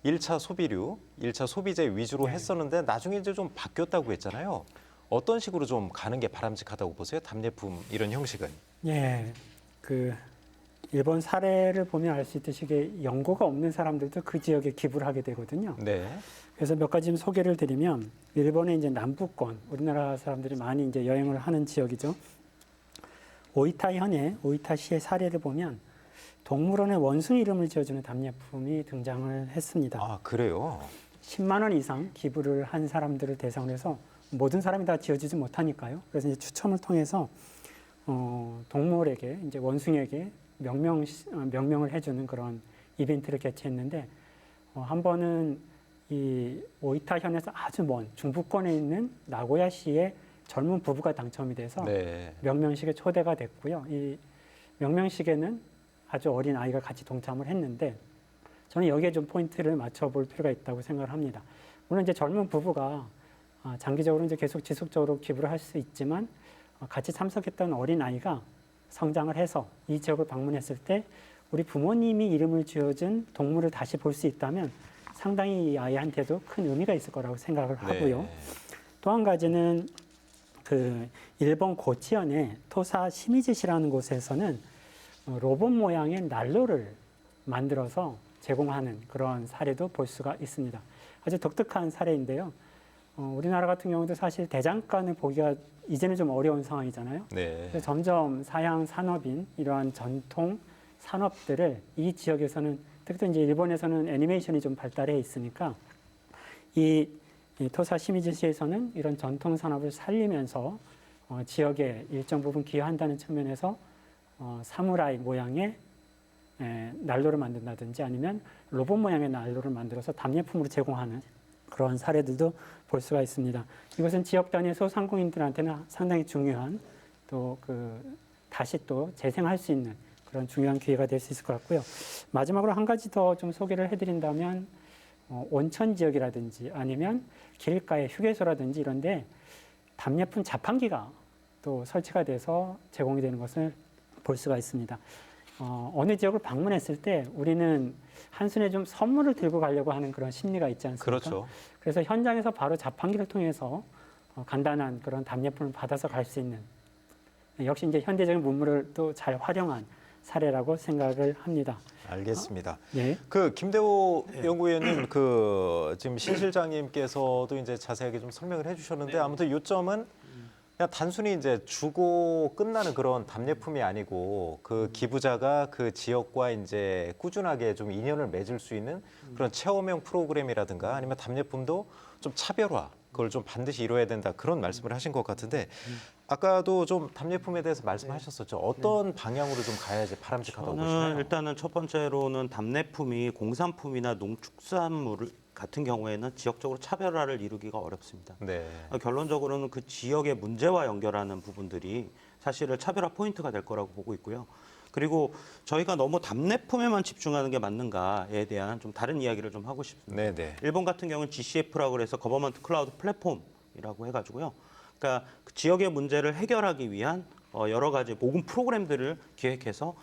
[SPEAKER 1] 1차 소비류, 1차 소비재 위주로 했었는데 나중에 이제 좀 바뀌었다고 했잖아요. 어떤 식으로 좀 가는 게 바람직하다고 보세요? 답례품 이런 형식은?
[SPEAKER 2] 예, 일본 사례를 보면 알 수 있듯이 연고가 없는 사람들도 그 지역에 기부를 하게 되거든요.
[SPEAKER 1] 네.
[SPEAKER 2] 그래서 몇 가지 좀 소개를 드리면 일본의 이제 남부권, 우리나라 사람들이 많이 이제 여행을 하는 지역이죠. 오이타 현의 오이타시의 사례를 보면 동물원에 원숭이 이름을 지어주는 답례품이 등장을 했습니다.
[SPEAKER 1] 아, 그래요?
[SPEAKER 2] 10만 원 이상 기부를 한 사람들을 대상으로 해서 모든 사람이 다 지어주지 못하니까요. 그래서 이제 추첨을 통해서 동물에게 이제 원숭이에게 명명을 해주는 그런 이벤트를 개최했는데 한 번은 이 오이타현에서 아주 먼 중부권에 있는 나고야시의 젊은 부부가 당첨이 돼서
[SPEAKER 1] 네.
[SPEAKER 2] 명명식에 초대가 됐고요. 이 명명식에는 아주 어린 아이가 같이 동참을 했는데 저는 여기에 좀 포인트를 맞춰볼 필요가 있다고 생각을 합니다. 물론 이제 젊은 부부가 장기적으로 이제 계속 지속적으로 기부를 할 수 있지만 같이 참석했던 어린 아이가 성장을 해서 이 지역을 방문했을 때 우리 부모님이 이름을 지어준 동물을 다시 볼 수 있다면 상당히 이 아이한테도 큰 의미가 있을 거라고 생각을 하고요.
[SPEAKER 1] 네.
[SPEAKER 2] 또 한 가지는 그 일본 고치현의 토사 시미즈시라는 곳에서는 로봇 모양의 난로를 만들어서 제공하는 그런 사례도 볼 수가 있습니다. 아주 독특한 사례인데요. 우리나라 같은 경우도 사실 대장간을 보기가 이제는 좀 어려운 상황이잖아요.
[SPEAKER 1] 네.
[SPEAKER 2] 그래서 점점 사양 산업인 이러한 전통 산업들을 이 지역에서는 특히 이제 일본에서는 애니메이션이 좀 발달해 있으니까 이 토사 시미즈시에서는 이런 전통 산업을 살리면서 지역에 일정 부분 기여한다는 측면에서 사무라이 모양의 난로를 만든다든지 아니면 로봇 모양의 난로를 만들어서 답례품으로 제공하는 그런 사례들도 볼 수가 있습니다. 이것은 지역 단위 소상공인들한테는 상당히 중요한 또 다시 또 재생할 수 있는 그런 중요한 기회가 될 수 있을 것 같고요. 마지막으로 한 가지 더 좀 소개를 해드린다면 온천 지역이라든지 아니면 길가의 휴게소라든지 이런데 답례품 자판기가 또 설치가 돼서 제공이 되는 것을 볼 수가 있습니다. 어느 지역을 방문했을 때 우리는 한순에 좀 선물을 들고 가려고 하는 그런 심리가 있지 않습니까?
[SPEAKER 1] 그렇죠.
[SPEAKER 2] 그래서 현장에서 바로 자판기를 통해서 간단한 그런 답례품을 받아서 갈 수 있는 역시 이제 현대적인 문물을 또 잘 활용한 사례라고 생각을 합니다.
[SPEAKER 1] 알겠습니다.
[SPEAKER 2] 네.
[SPEAKER 1] 그 김대호 연구위원님, 지금 신 실장님께서도 이제 자세하게 좀 설명을 해주셨는데 아무튼 요점은 그냥 단순히 이제 주고 끝나는 그런 답례품이 아니고 그 기부자가 그 지역과 이제 꾸준하게 좀 인연을 맺을 수 있는 그런 체험형 프로그램이라든가 아니면 답례품도 좀 차별화, 그걸 좀 반드시 이루어야 된다 그런 말씀을 하신 것 같은데 아까도 좀 답례품에 대해서 말씀하셨었죠. 어떤 방향으로 좀 가야지 바람직하다고 보시나요?
[SPEAKER 7] 저는 일단은 첫 번째로는 답례품이 공산품이나 농축산물 같은 경우에는 지역적으로 차별화를 이루기가 어렵습니다.
[SPEAKER 1] 네.
[SPEAKER 7] 결론적으로는 그 지역의 문제와 연결하는 부분들이 사실은 차별화 포인트가 될 거라고 보고 있고요. 그리고 저희가 너무 답례품에만 집중하는 게 맞는가에 대한 좀 다른 이야기를 좀 하고 싶습니다.
[SPEAKER 1] 네네.
[SPEAKER 7] 일본 같은 경우는 GCF라고 해서 거버먼트 클라우드 플랫폼이라고 해가지고요. 그러니까 그 지역의 문제를 해결하기 위한 여러 가지 모금 프로그램들을 기획해서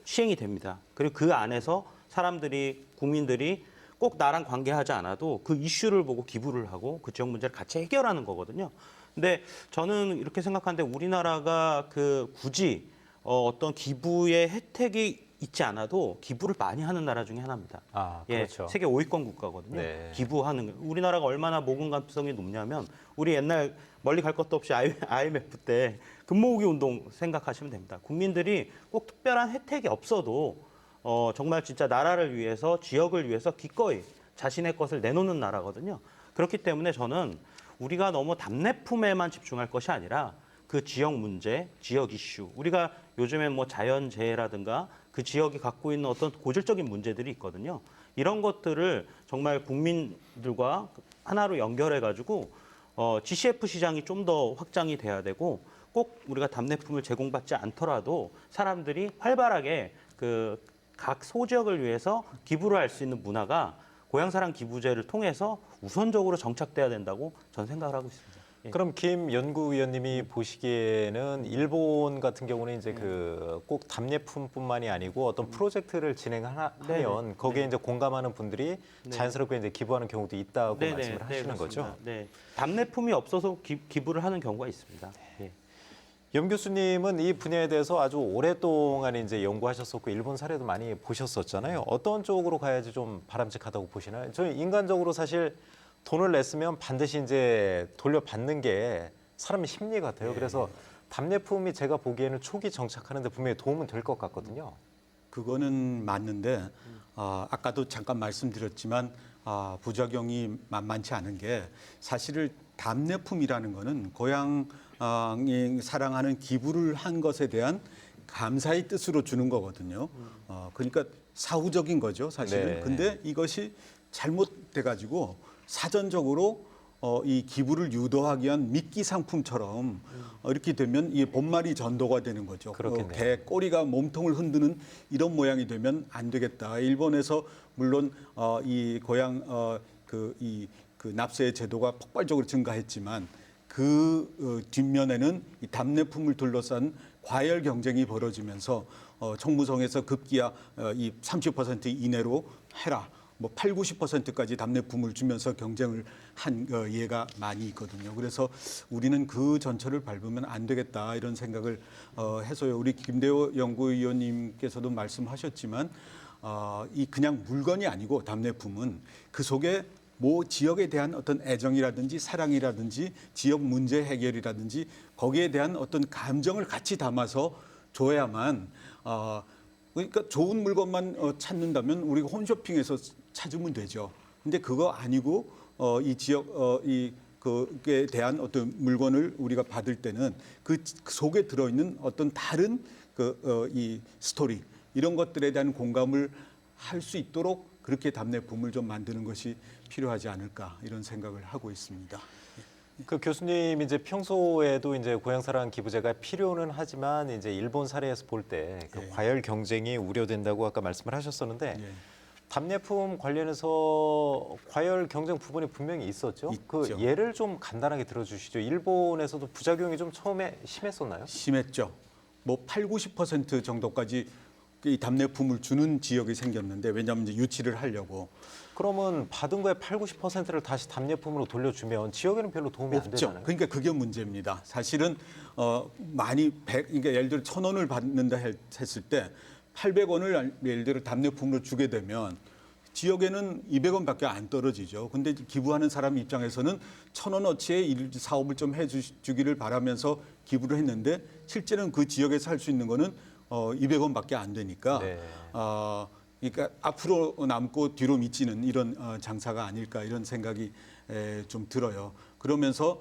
[SPEAKER 7] 시행이 됩니다. 그리고 그 안에서 사람들이, 국민들이 꼭 나랑 관계하지 않아도 그 이슈를 보고 기부를 하고 그 지역 문제를 같이 해결하는 거거든요. 근데 저는 이렇게 생각하는데 우리나라가 굳이 어떤 기부의 혜택이 있지 않아도 기부를 많이 하는 나라 중에 하나입니다.
[SPEAKER 1] 그렇죠.
[SPEAKER 7] 세계 5위권 국가거든요.
[SPEAKER 1] 네.
[SPEAKER 7] 기부하는 우리나라가 얼마나 모금 감성이 높냐면 우리 옛날 멀리 갈 것도 없이 IMF 때 금모으기 운동 생각하시면 됩니다. 국민들이 꼭 특별한 혜택이 없어도 정말 진짜 나라를 위해서 지역을 위해서 기꺼이 자신의 것을 내놓는 나라거든요. 그렇기 때문에 저는 우리가 너무 답례품에만 집중할 것이 아니라 그 지역 문제, 지역 이슈, 우리가 요즘에 뭐 자연재해라든가 그 지역이 갖고 있는 어떤 고질적인 문제들이 있거든요. 이런 것들을 정말 국민들과 하나로 연결해가지고 GCF 시장이 좀 더 확장이 돼야 되고 꼭 우리가 답례품을 제공받지 않더라도 사람들이 활발하게 각 소지역을 위해서 기부를 할 수 있는 문화가 고향사랑 기부제를 통해서 우선적으로 정착돼야 된다고 저는 생각을 하고 있습니다. 예.
[SPEAKER 1] 그럼 김 연구위원님이 보시기에는 일본 같은 경우는 이제 꼭 답례품뿐만이 아니고 어떤 프로젝트를 진행하면 거기에 이제 공감하는 분들이 자연스럽게 이제 기부하는 경우도 있다고 말씀을 하시는 거죠.
[SPEAKER 7] 네, 답례품이 없어서 기부를 하는 경우가 있습니다. 예.
[SPEAKER 1] 염 교수님은 이 분야에 대해서 아주 오랫동안 이제 연구하셨었고 일본 사례도 많이 보셨었잖아요. 어떤 쪽으로 가야지 좀 바람직하다고 보시나요? 저는 인간적으로 사실 돈을 냈으면 반드시 이제 돌려받는 게 사람의 심리 같아요. 그래서 답례품이 제가 보기에는 초기 정착하는데 분명히 도움은 될 것 같거든요.
[SPEAKER 6] 그거는 맞는데 아까도 잠깐 말씀드렸지만 부작용이 만만치 않은 게 사실을 답례품이라는 거는 고향이 사랑하는 기부를 한 것에 대한 감사의 뜻으로 주는 거거든요. 그러니까 사후적인 거죠, 사실은.
[SPEAKER 1] 네.
[SPEAKER 6] 근데 이것이 잘못돼 가지고 사전적으로 이 기부를 유도하기 위한 미끼 상품처럼 이렇게 되면 이 본말이 전도가 되는 거죠.
[SPEAKER 1] 그렇겠네요.
[SPEAKER 6] 개 꼬리가 몸통을 흔드는 이런 모양이 되면 안 되겠다. 일본에서 물론 이 고향 그 납세 제도가 폭발적으로 증가했지만 그 뒷면에는 이 답례품을 둘러싼 과열 경쟁이 벌어지면서 총무성에서 급기야 이 30% 이내로 해라. 뭐 8, 90%까지 답례품을 주면서 경쟁을 한 예가 많이 있거든요. 그래서 우리는 그 전철을 밟으면 안 되겠다 이런 생각을 해서요. 우리 김대호 연구위원님께서도 말씀하셨지만 이 그냥 물건이 아니고 답례품은 그 속에 뭐 지역에 대한 어떤 애정이라든지 사랑이라든지 지역 문제 해결이라든지 거기에 대한 어떤 감정을 같이 담아서 줘야만 그러니까 좋은 물건만 찾는다면 우리가 홈쇼핑에서 찾으면 되죠. 근데 그거 아니고 이 지역 그에 대한 어떤 물건을 우리가 받을 때는 그 속에 들어있는 어떤 다른 이 스토리 이런 것들에 대한 공감을 할 수 있도록 그렇게 답례품을 좀 만드는 것이 필요하지 않을까 이런 생각을 하고 있습니다.
[SPEAKER 1] 그 교수님 이제 평소에도 이제 고향사랑 기부제가 필요는 하지만 이제 일본 사례에서 볼 때 그
[SPEAKER 6] 예.
[SPEAKER 1] 과열 경쟁이 우려된다고 아까 말씀을 하셨었는데
[SPEAKER 6] 예.
[SPEAKER 1] 답례품 관련해서 과열 경쟁 부분이 분명히 있었죠. 그
[SPEAKER 6] 있죠.
[SPEAKER 1] 예를 좀 간단하게 들어주시죠. 일본에서도 부작용이 좀 처음에 심했었나요?
[SPEAKER 6] 심했죠. 뭐 8, 90% 정도까지 이 답례품을 주는 지역이 생겼는데 왜냐하면 이제 유치를 하려고
[SPEAKER 1] 그러면 받은 거의 8, 90%를 다시 답례품으로 돌려주면 지역에는 별로 도움이 안
[SPEAKER 6] 없죠.
[SPEAKER 1] 되잖아요.
[SPEAKER 6] 그러니까 그게 문제입니다. 사실은 많이 그러니까 예를 들어 1,000원을 받는다 했을 때 800원을 예를 들어 답례품으로 주게 되면 지역에는 200원밖에 안 떨어지죠. 근데 기부하는 사람 입장에서는 1,000원어치의 사업을 좀 해주기를 바라면서 기부를 했는데 실제는 그 지역에서 할 수 있는 거는 200원밖에 안 되니까
[SPEAKER 1] 네.
[SPEAKER 6] 그러니까 앞으로 남고 뒤로 미치는 이런 장사가 아닐까 이런 생각이 좀 들어요. 그러면서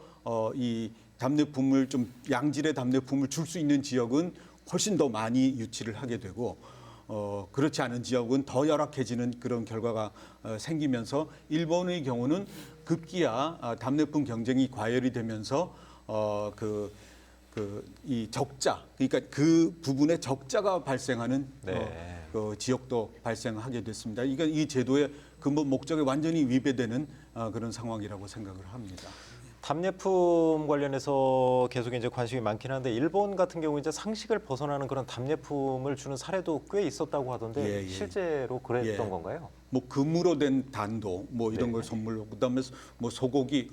[SPEAKER 6] 이 답례품을 좀 양질의 답례품을 줄 수 있는 지역은 훨씬 더 많이 유치를 하게 되고 그렇지 않은 지역은 더 열악해지는 그런 결과가 생기면서 일본의 경우는 급기야 답례품 경쟁이 과열이 되면서 이 적자, 그러니까 그 부분에 적자가 발생하는
[SPEAKER 1] 네.
[SPEAKER 6] 그 지역도 발생하게 됐습니다. 이건 이 제도의 근본 목적에 완전히 위배되는 그런 상황이라고 생각을 합니다.
[SPEAKER 1] 답례품 관련해서 계속 이제 관심이 많긴 한데 일본 같은 경우 이제 상식을 벗어나는 그런 답례품을 주는 사례도 꽤 있었다고 하던데
[SPEAKER 6] 예, 예.
[SPEAKER 1] 실제로 그랬던
[SPEAKER 6] 예.
[SPEAKER 1] 건가요?
[SPEAKER 6] 뭐 금으로 된 단도 뭐 이런
[SPEAKER 1] 네.
[SPEAKER 6] 걸 선물로 그다음에 뭐 소고기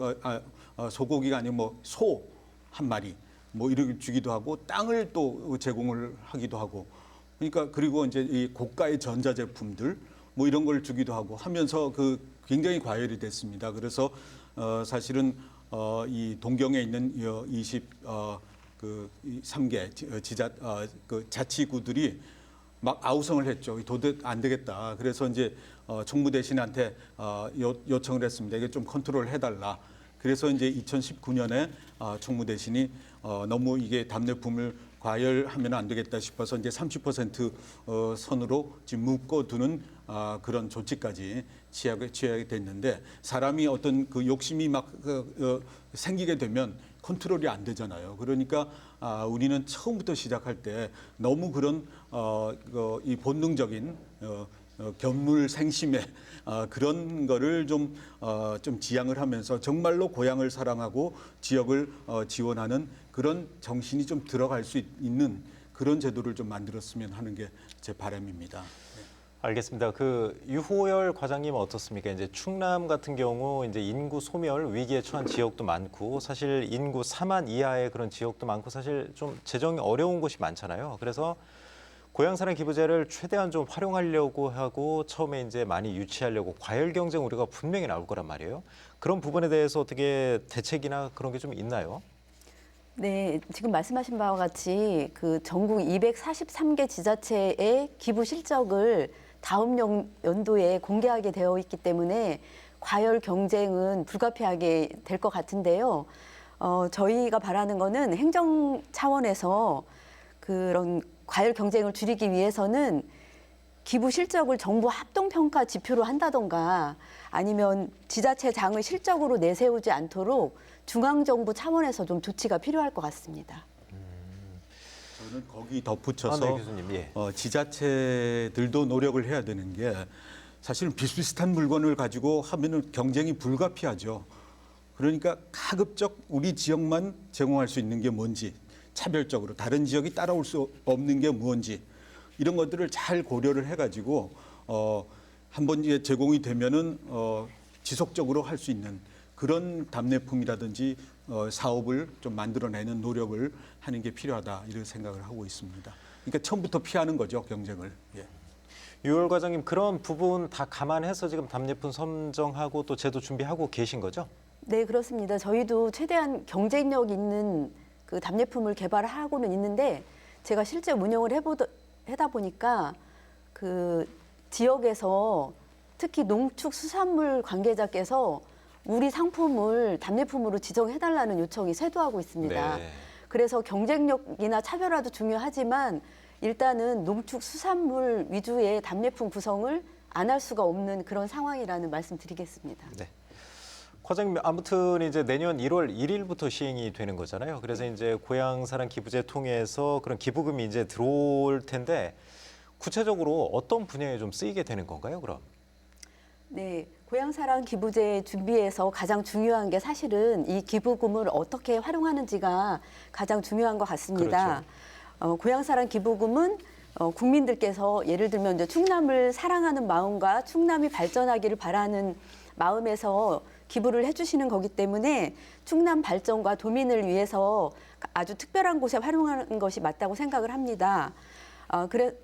[SPEAKER 6] 소고기가 아니고 뭐 소 한 마리 뭐 이렇게 주기도 하고 땅을 또 제공을 하기도 하고 그러니까 그리고 이제 이 고가의 전자제품들 뭐 이런 걸 주기도 하고 하면서 그 굉장히 과열이 됐습니다. 그래서 사실은 이 동경에 있는 23개 그 자치구들이 막 아우성을 했죠. 도저히 안 되겠다. 그래서 이제 총무대신한테 요청을 했습니다. 이게 좀 컨트롤 해달라. 그래서 이제 2019년에 총무대신이 너무 이게 답례품을 과열하면 안 되겠다 싶어서 이제 30% 선으로 지금 묶어두는 그런 조치까지 취하게 됐는데 사람이 어떤 그 욕심이 막 생기게 되면 컨트롤이 안 되잖아요. 그러니까 우리는 처음부터 시작할 때 너무 그런 이 본능적인 견물 생심의 그런 거를 좀 지양을 하면서 정말로 고향을 사랑하고 지역을 지원하는 그런 정신이 좀 들어갈 수 있는 그런 제도를 좀 만들었으면 하는 게 제 바람입니다.
[SPEAKER 1] 알겠습니다. 그 유호열 과장님은 어떻습니까? 이제 충남 같은 경우 이제 인구 소멸 위기에 처한 지역도 많고 사실 인구 4만 이하의 그런 지역도 많고 사실 좀 재정이 어려운 곳이 많잖아요. 그래서 고향사랑 기부제를 최대한 좀 활용하려고 하고 처음에 이제 많이 유치하려고 과열 경쟁 우려가 분명히 나올 거란 말이에요. 그런 부분에 대해서 어떻게 대책이나 그런 게 좀 있나요?
[SPEAKER 3] 네, 지금 말씀하신 바와 같이 그 전국 243개 지자체의 기부 실적을 다음 연도에 공개하게 되어 있기 때문에 과열 경쟁은 불가피하게 될 것 같은데요. 저희가 바라는 거는 행정 차원에서 그런 과열 경쟁을 줄이기 위해서는 기부 실적을 정부 합동평가 지표로 한다던가 아니면 지자체장의 실적으로 내세우지 않도록 중앙정부 차원에서 좀 조치가 필요할 것 같습니다.
[SPEAKER 6] 저는 거기 덧붙여서
[SPEAKER 1] 네, 교수님. 예.
[SPEAKER 6] 지자체들도 노력을 해야 되는 게 사실은 비슷비슷한 물건을 가지고 하면은 경쟁이 불가피하죠. 그러니까 가급적 우리 지역만 제공할 수 있는 게 뭔지, 차별적으로 다른 지역이 따라올 수 없는 게 뭔지 이런 것들을 잘 고려를 해가지고 한번 이제 제공이 되면은 지속적으로 할 수 있는 그런 답례품이라든지 사업을 좀 만들어내는 노력을 하는 게 필요하다 이런 생각을 하고 있습니다. 그러니까 처음부터 피하는 거죠, 경쟁을. 예.
[SPEAKER 1] 유월 과장님, 그런 부분 다 감안해서 지금 답례품 선정하고 또 제도 준비하고 계신 거죠?
[SPEAKER 3] 네, 그렇습니다. 저희도 최대한 경쟁력 있는 그 답례품을 개발하고는 있는데 제가 실제 운영을 해다 보니까 그 지역에서 특히 농축수산물 관계자께서 우리 상품을 답례품으로 지정해달라는 요청이 쇄도하고 있습니다.
[SPEAKER 1] 네.
[SPEAKER 3] 그래서 경쟁력이나 차별화도 중요하지만 일단은 농축수산물 위주의 답례품 구성을 안 할 수가 없는 그런 상황이라는 말씀 드리겠습니다.
[SPEAKER 1] 네. 과장님, 아무튼 이제 내년 1월 1일부터 시행이 되는 거잖아요. 그래서 이제 고향사랑 기부제 통해서 그런 기부금이 이제 들어올 텐데 구체적으로 어떤 분야에 좀 쓰이게 되는 건가요, 그럼?
[SPEAKER 3] 네, 고향사랑 기부제 준비에서 가장 중요한 게 사실은 이 기부금을 어떻게 활용하는지가 가장 중요한 것 같습니다. 고향사랑 기부금은 국민들께서 예를 들면 이제 충남을 사랑하는 마음과 충남이 발전하기를 바라는 마음에서 기부를 해주시는 거기 때문에 충남 발전과 도민을 위해서 아주 특별한 곳에 활용하는 것이 맞다고 생각을 합니다.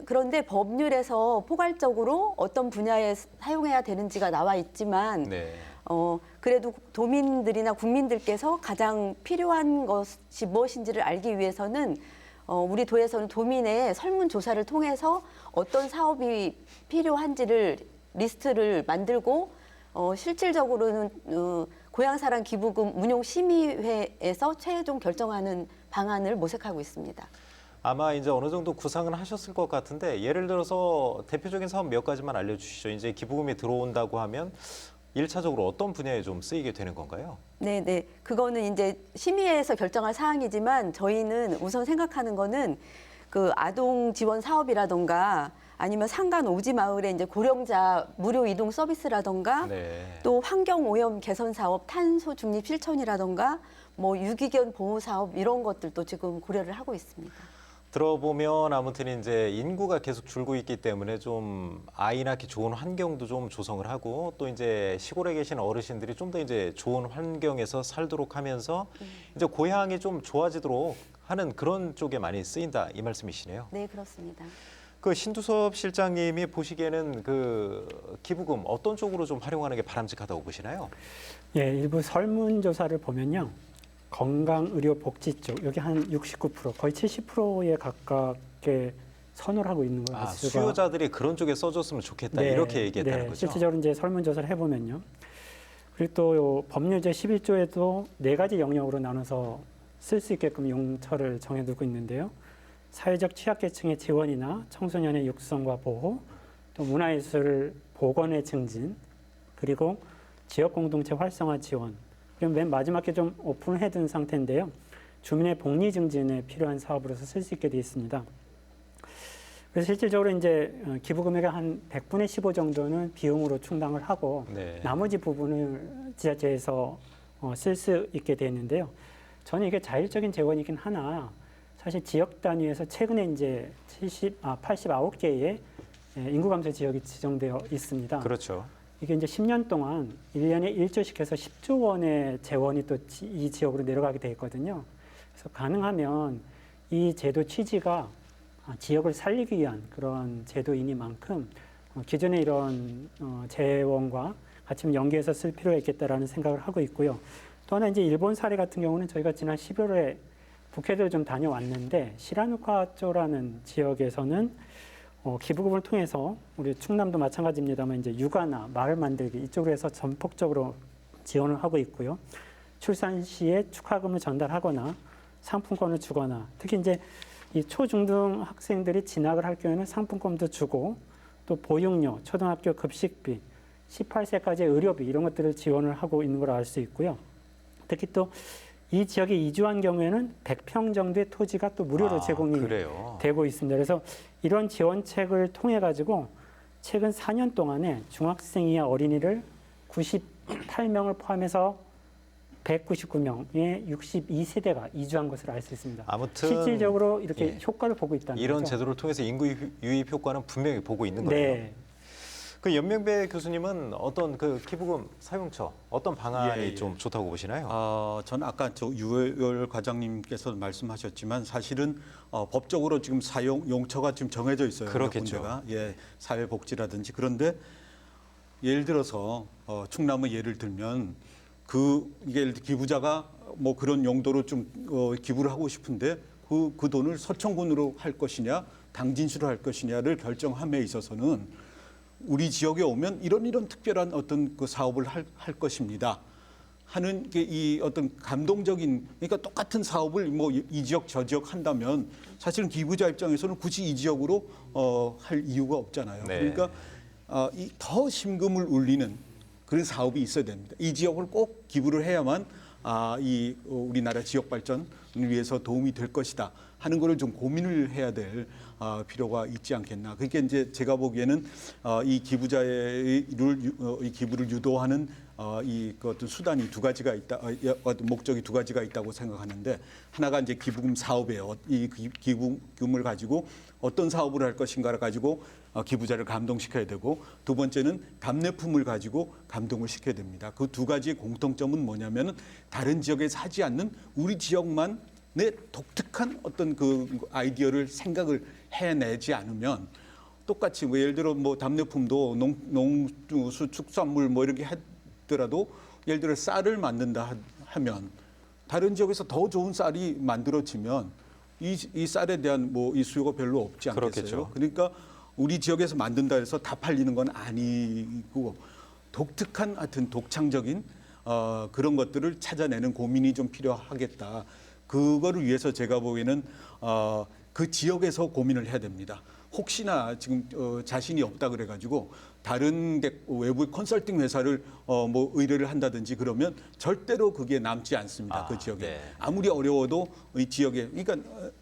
[SPEAKER 3] 그런데 법률에서 포괄적으로 어떤 분야에 사용해야 되는지가 나와 있지만
[SPEAKER 1] 네.
[SPEAKER 3] 그래도 도민들이나 국민들께서 가장 필요한 것이 무엇인지를 알기 위해서는 우리 도에서는 도민의 설문조사를 통해서 어떤 사업이 필요한지를 리스트를 만들고 실질적으로는 고향사랑 기부금 운용심의회에서 최종 결정하는 방안을 모색하고 있습니다.
[SPEAKER 1] 아마 이제 어느 정도 구상은 하셨을 것 같은데 예를 들어서 대표적인 사업 몇 가지만 알려주시죠. 이제 기부금이 들어온다고 하면 1차적으로 어떤 분야에 좀 쓰이게 되는 건가요?
[SPEAKER 3] 네, 네. 그거는 이제 심의회에서 결정할 사항이지만 저희는 우선 생각하는 거는 그 아동 지원 사업이라던가 아니면 상간 오지 마을에 이제 고령자 무료 이동 서비스라던가
[SPEAKER 1] 네.
[SPEAKER 3] 또 환경 오염 개선 사업, 탄소 중립 실천이라던가 뭐 유기견 보호 사업 이런 것들도 지금 고려를 하고 있습니다.
[SPEAKER 1] 들어보면 아무튼 이제 인구가 계속 줄고 있기 때문에 좀 아이 낳기 좋은 환경도 좀 조성을 하고 또 이제 시골에 계신 어르신들이 좀 더 이제 좋은 환경에서 살도록 하면서 이제 고향이 좀 좋아지도록 하는 그런 쪽에 많이 쓰인다 이 말씀이시네요.
[SPEAKER 3] 네, 그렇습니다.
[SPEAKER 1] 그 신두섭 실장님이 보시기에는 그 기부금 어떤 쪽으로 좀 활용하는 게 바람직하다고 보시나요?
[SPEAKER 2] 예, 일부 설문조사를 보면요. 건강, 의료, 복지 쪽 여기 한 69% 거의 70%에 가깝게 선호를 하고 있는 것 같습니다.
[SPEAKER 1] 수요자들이 그런 쪽에 써줬으면 좋겠다 이렇게 얘기했다는 거죠.
[SPEAKER 2] 실질적으로 이제 설문조사를 해보면요. 그리고 또 법률제 11조에도 4가지 영역으로 나눠서 쓸 수 있게끔 용처를 정해두고 있는데요. 사회적 취약계층의 지원이나 청소년의 육성과 보호, 또 문화예술 복원의 증진, 그리고 지역 공동체 활성화 지원. 그리고 맨 마지막에 좀 오픈해둔 상태인데요. 주민의 복리 증진에 필요한 사업으로서 쓸 수 있게 되어 있습니다. 그래서 실질적으로 이제 기부 금액의 한 100분의 15 정도는 비용으로 충당을 하고
[SPEAKER 1] 네.
[SPEAKER 2] 나머지 부분을 지자체에서 쓸 수 있게 되어 있는데요. 저는 이게 자율적인 재원이긴 하나 사실 지역 단위에서 최근에 이제 89개의 인구 감소 지역이 지정되어 있습니다.
[SPEAKER 1] 그렇죠.
[SPEAKER 2] 이게 이제 10년 동안 1년에 1조씩 해서 10조 원의 재원이 또 이 지역으로 내려가게 돼 있거든요. 그래서 가능하면 이 제도 취지가 지역을 살리기 위한 그런 제도이니만큼 기존의 이런 재원과 같이 좀 연계해서 쓸 필요가 있겠다라는 생각을 하고 있고요. 또 하나 이제 일본 사례 같은 경우는 저희가 지난 11월에 북해를 좀 다녀왔는데 시라누카조라는 지역에서는 기부금을 통해서 우리 충남도 마찬가지입니다만 이제 육아나 마을 만들기 이쪽으로 해서 전폭적으로 지원을 하고 있고요. 출산 시에 축하금을 전달하거나 상품권을 주거나 특히 이제 이 초중등 학생들이 진학을 할 경우에는 상품권도 주고 또 보육료, 초등학교 급식비, 18세까지의 의료비 이런 것들을 지원을 하고 있는 걸 알 수 있고요. 특히 또 이 지역에 이주한 경우에는 100평 정도의 토지가 또 무료로 제공이
[SPEAKER 1] 그래요?
[SPEAKER 2] 되고 있습니다. 그래서 이런 지원책을 통해 가지고 최근 4년 동안에 중학생 이하 어린이를 98명을 포함해서 199명의 62세대가 이주한 것으로 알 수 있습니다.
[SPEAKER 1] 아무튼
[SPEAKER 2] 실질적으로 이렇게
[SPEAKER 1] 예.
[SPEAKER 2] 효과를 보고 있다는
[SPEAKER 1] 이런
[SPEAKER 2] 거죠.
[SPEAKER 1] 제도를 통해서 인구 유입 효과는 분명히 보고 있는 거예요.
[SPEAKER 2] 네.
[SPEAKER 1] 그 연명배 교수님은 어떤 그 기부금 사용처 어떤 방안이
[SPEAKER 6] 예, 예.
[SPEAKER 1] 좀 좋다고 보시나요?
[SPEAKER 6] 전 아까 유월 과장님께서 말씀하셨지만 사실은 법적으로 지금 사용 용처가 지금 정해져 있어요.
[SPEAKER 1] 그렇겠죠.
[SPEAKER 6] 몇 군데가. 예, 사회복지라든지. 그런데 예를 들어서 충남의 예를 들면 이게 기부자가 뭐 그런 용도로 좀 기부를 하고 싶은데 그 돈을 서청군으로 할 것이냐 당진시로 할 것이냐를 결정함에 있어서는 우리 지역에 오면 이런 특별한 어떤 그 사업을 할 것입니다 하는 게 이 어떤 감동적인 그러니까 똑같은 사업을 뭐 이 지역 저 지역 한다면 사실은 기부자 입장에서는 굳이 이 지역으로 할 이유가 없잖아요.
[SPEAKER 1] 네.
[SPEAKER 6] 그러니까 이 더 심금을 울리는 그런 사업이 있어야 됩니다. 이 지역을 꼭 기부를 해야만 이 우리나라 지역 발전을 위해서 도움이 될 것이다 하는 거를 좀 고민을 해야 될 필요가 있지 않겠나. 그러니까 이제 제가 보기에는 이 기부자의 이 기부를 유도하는 그 어떤 수단이 두 가지가 있다, 어떤 목적이 두 가지가 있다고 생각하는데 하나가 이제 기부금 사업이에요. 이 기부금을 가지고 어떤 사업을 할 것인가를 가지고 기부자를 감동시켜야 되고 두 번째는 답례품을 가지고 감동을 시켜야 됩니다. 그 두 가지의 공통점은 뭐냐면은 다른 지역에서 하지 않는 우리 지역만의 독특한 어떤 그 아이디어를 생각을 해내지 않으면 똑같이 뭐 예를 들어 뭐 답례품도 농수축산물 뭐 이렇게 하더라도 예를 들어 쌀을 만든다 하면 다른 지역에서 더 좋은 쌀이 만들어지면 이 쌀에 대한 뭐 이 수요가 별로 없지 않겠어요?
[SPEAKER 1] 그렇겠죠.
[SPEAKER 6] 그러니까 우리 지역에서 만든다 해서 다 팔리는 건 아니고 독특한 하여튼 독창적인 그런 것들을 찾아내는 고민이 좀 필요하겠다. 그거를 위해서 제가 보기에는 그 지역에서 고민을 해야 됩니다. 혹시나 지금 자신이 없다 그래가지고 다른 외부 컨설팅 회사를 뭐 의뢰를 한다든지 그러면 절대로 그게 남지 않습니다. 그 지역에.
[SPEAKER 1] 네.
[SPEAKER 6] 아무리 어려워도 이 지역에 그러니까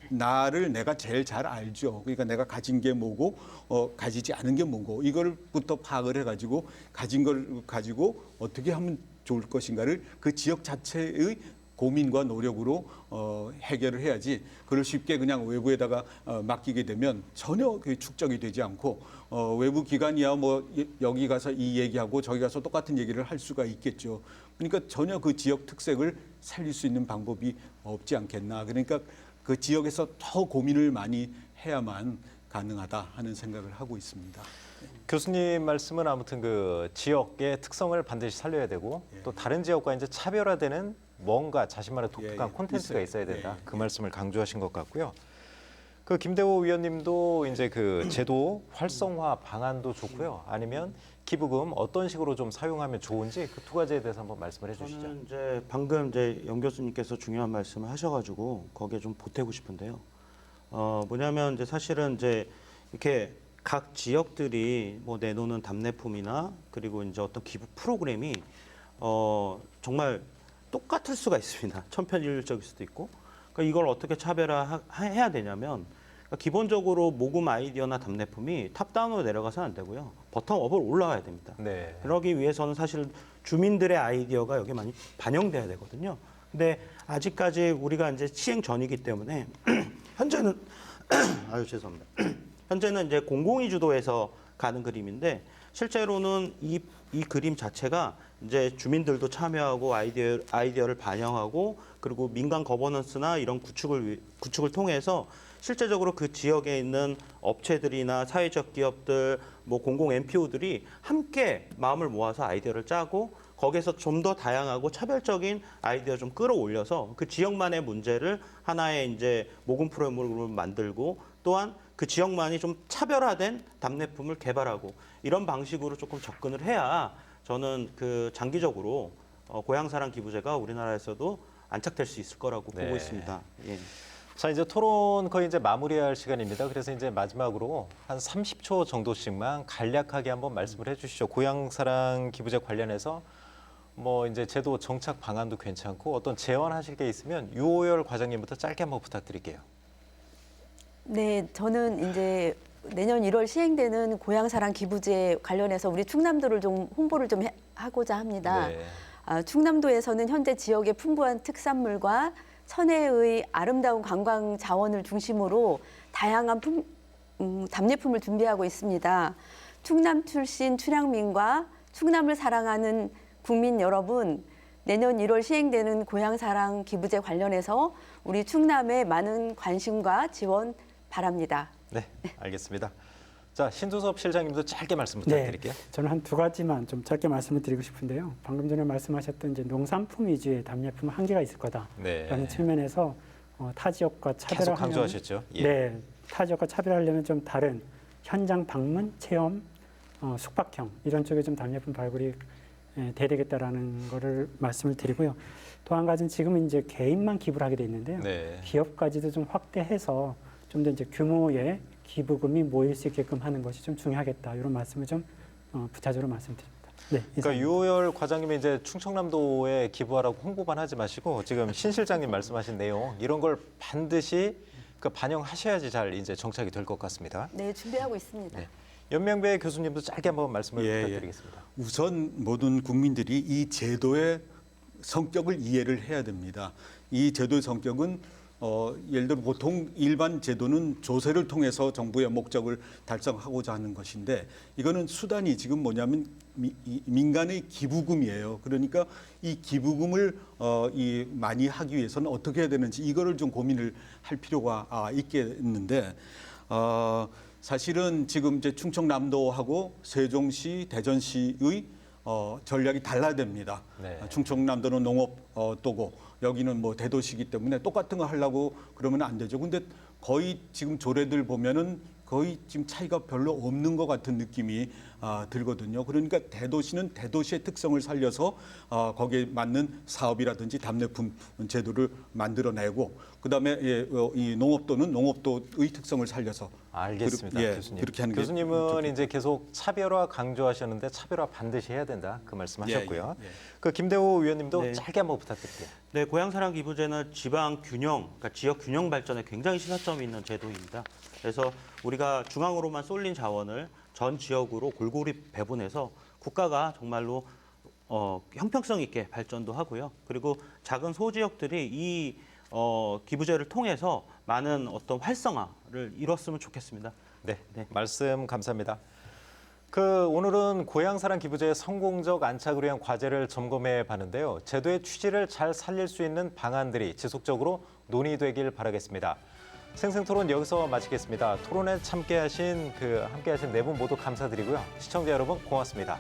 [SPEAKER 6] 나를 내가 제일 잘 알죠. 그러니까 내가 가진 게 뭐고 가지지 않은 게 뭐고 이걸부터 파악을 해가지고 가진 걸 가지고 어떻게 하면 좋을 것인가를 그 지역 자체의 고민과 노력으로 해결을 해야지 그걸 쉽게 그냥 외부에다가 맡기게 되면 전혀 그 축적이 되지 않고 외부 기관이야 뭐 여기 가서 이 얘기하고 저기 가서 똑같은 얘기를 할 수가 있겠죠. 그러니까 전혀 그 지역 특색을 살릴 수 있는 방법이 없지 않겠나. 그러니까 그 지역에서 더 고민을 많이 해야만 가능하다 하는 생각을 하고 있습니다.
[SPEAKER 1] 교수님 말씀은 아무튼 그 지역의 특성을 반드시 살려야 되고 또 다른 지역과 이제 차별화되는 뭔가 자신만의 독특한 콘텐츠가 있어야 된다. 그 말씀을 강조하신 것 같고요. 그 김대호 위원님도 이제 그 제도 활성화 방안도 좋고요. 아니면 기부금 어떤 식으로 좀 사용하면 좋은지 그 두 가지에 대해서 한번 말씀을 해주시죠.
[SPEAKER 7] 저는 이제 방금 이제 영 교수님께서 중요한 말씀을 하셔가지고 거기에 좀 보태고 싶은데요. 뭐냐면 이제 사실은 이제 이렇게 각 지역들이 뭐 내놓는 답례품이나 그리고 이제 어떤 기부 프로그램이 정말 똑같을 수가 있습니다. 천편일률적일 수도 있고. 그러니까 이걸 어떻게 차별화해야 되냐면 그러니까 기본적으로 모금 아이디어나 답례품이 탑다운으로 내려가서는 안 되고요. 버텀업으로 올라가야 됩니다.
[SPEAKER 1] 네.
[SPEAKER 7] 그러기 위해서는 사실 주민들의 아이디어가 여기 많이 반영돼야 되거든요. 근데 아직까지 우리가 이제 시행 전이기 때문에 현재는 아유 죄송합니다. 현재는 이제 공공이 주도해서 가는 그림인데 실제로는 이 그림 자체가 이제 주민들도 참여하고 아이디어를 반영하고 그리고 민간 거버넌스나 이런 구축을 통해서 실제적으로 그 지역에 있는 업체들이나 사회적 기업들, 뭐 공공 NPO들이 함께 마음을 모아서 아이디어를 짜고 거기에서 좀 더 다양하고 차별적인 아이디어 좀 끌어올려서 그 지역만의 문제를 하나의 이제 모금 프로그램으로 만들고 또한 그 지역만이 좀 차별화된 답례품을 개발하고 이런 방식으로 조금 접근을 해야 저는 그 장기적으로 고향사랑 기부제가 우리나라에서도 안착될 수 있을 거라고
[SPEAKER 1] 네.
[SPEAKER 7] 보고 있습니다. 예.
[SPEAKER 1] 자, 이제 토론 거의 이제 마무리할 시간입니다. 그래서 이제 마지막으로 한 30초 정도씩만 간략하게 한번 말씀을 해주시죠. 고향사랑 기부제 관련해서 뭐 이제 제도 정착 방안도 괜찮고 어떤 제안하실 게 있으면 유호열 과장님부터 짧게 한번 부탁드릴게요.
[SPEAKER 3] 네, 저는 이제 내년 1월 시행되는 고향사랑 기부제 관련해서 우리 충남도를 좀 홍보를 좀 하고자 합니다.
[SPEAKER 1] 네.
[SPEAKER 3] 충남도에서는 현재 지역의 풍부한 특산물과 천혜의 아름다운 관광 자원을 중심으로 다양한 답례품을 준비하고 있습니다. 충남 출신 춘향민과 충남을 사랑하는 국민 여러분, 내년 1월 시행되는 고향사랑 기부제 관련해서 우리 충남에 많은 관심과 지원 바랍니다.
[SPEAKER 1] 네, 알겠습니다. 자, 신두섭 실장님도 짧게 말씀 부탁드릴게요.
[SPEAKER 2] 저는 한 두 가지만 좀 짧게 말씀을 드리고 싶은데요. 방금 전에 말씀하셨던 이제 농산품 위주의 답례품은 한계가 있을 거다라는
[SPEAKER 1] 네.
[SPEAKER 2] 측면에서 타 지역과
[SPEAKER 1] 계속
[SPEAKER 2] 차별화하면
[SPEAKER 1] 강조하셨죠. 예.
[SPEAKER 2] 네, 타 지역과 차별하려면 좀 다른 현장 방문, 체험, 숙박형 이런 쪽에 좀 답례품 발굴이 돼야 되겠다라는 거를 말씀을 드리고요. 또 한 가지는 지금 이제 개인만 기부를 하게 돼 있는데요.
[SPEAKER 1] 네.
[SPEAKER 2] 기업까지도 좀 확대해서 좀 더 이제 규모의 기부금이 모일 수 있게끔 하는 것이 좀 중요하겠다 이런 말씀을 좀 부차적으로 말씀드립니다. 네,
[SPEAKER 1] 그러니까 유호열 과장님이 이제 충청남도에 기부하라고 홍보만 하지 마시고 지금 신 실장님 말씀하신 내용 이런 걸 반드시 그 반영하셔야지 잘 이제 정착이 될 것 같습니다.
[SPEAKER 3] 네, 준비하고 있습니다.
[SPEAKER 1] 네. 연명배 교수님도 짧게 한번 말씀을
[SPEAKER 6] 예, 예.
[SPEAKER 1] 부탁드리겠습니다.
[SPEAKER 6] 우선 모든 국민들이 이 제도의 성격을 이해를 해야 됩니다. 이 제도의 성격은 예를 들어 보통 일반 제도는 조세를 통해서 정부의 목적을 달성하고자 하는 것인데 이거는 수단이 지금 뭐냐면 민간의 기부금이에요. 그러니까 이 기부금을 많이 하기 위해서는 어떻게 해야 되는지 이거를 좀 고민을 할 필요가 있겠는데 사실은 지금 이제 충청남도하고 세종시, 대전시의 전략이 달라야 됩니다.
[SPEAKER 1] 네.
[SPEAKER 6] 충청남도는 농업도고 여기는 뭐 대도시이기 때문에 똑같은 거 하려고 그러면 안 되죠. 근데 거의 지금 조례들 보면은 거의 지금 차이가 별로 없는 것 같은 느낌이 들거든요. 그러니까 대도시는 대도시의 특성을 살려서 거기에 맞는 사업이라든지 답례품 제도를 만들어내고 그다음에 이 농업도는 농업도의 특성을 살려서
[SPEAKER 1] 알겠습니다, 교수님.
[SPEAKER 6] 그렇게 하는 게
[SPEAKER 1] 교수님은 이제 계속 차별화 강조하셨는데 차별화 반드시 해야 된다 그 말씀하셨고요.
[SPEAKER 6] 예, 예.
[SPEAKER 1] 그 김대호 의원님도
[SPEAKER 7] 네.
[SPEAKER 1] 짧게 한번 부탁드릴게요.
[SPEAKER 7] 네, 고향사랑 기부제는 지방 균형, 그러니까 지역 균형 발전에 굉장히 시사점이 있는 제도입니다. 그래서 우리가 중앙으로만 쏠린 자원을 전 지역으로 골고루 배분해서 국가가 정말로 형평성 있게 발전도 하고요. 그리고 작은 소지역들이 이 기부제를 통해서 많은 어떤 활성화를 이뤘으면 좋겠습니다.
[SPEAKER 1] 네,
[SPEAKER 7] 네.
[SPEAKER 1] 말씀 감사합니다. 오늘은 고향사랑 기부제의 성공적 안착을 위한 과제를 점검해 봤는데요. 제도의 취지를 잘 살릴 수 있는 방안들이 지속적으로 논의되길 바라겠습니다. 생생토론 여기서 마치겠습니다. 토론에 함께하신 네 분 모두 감사드리고요. 시청자 여러분 고맙습니다.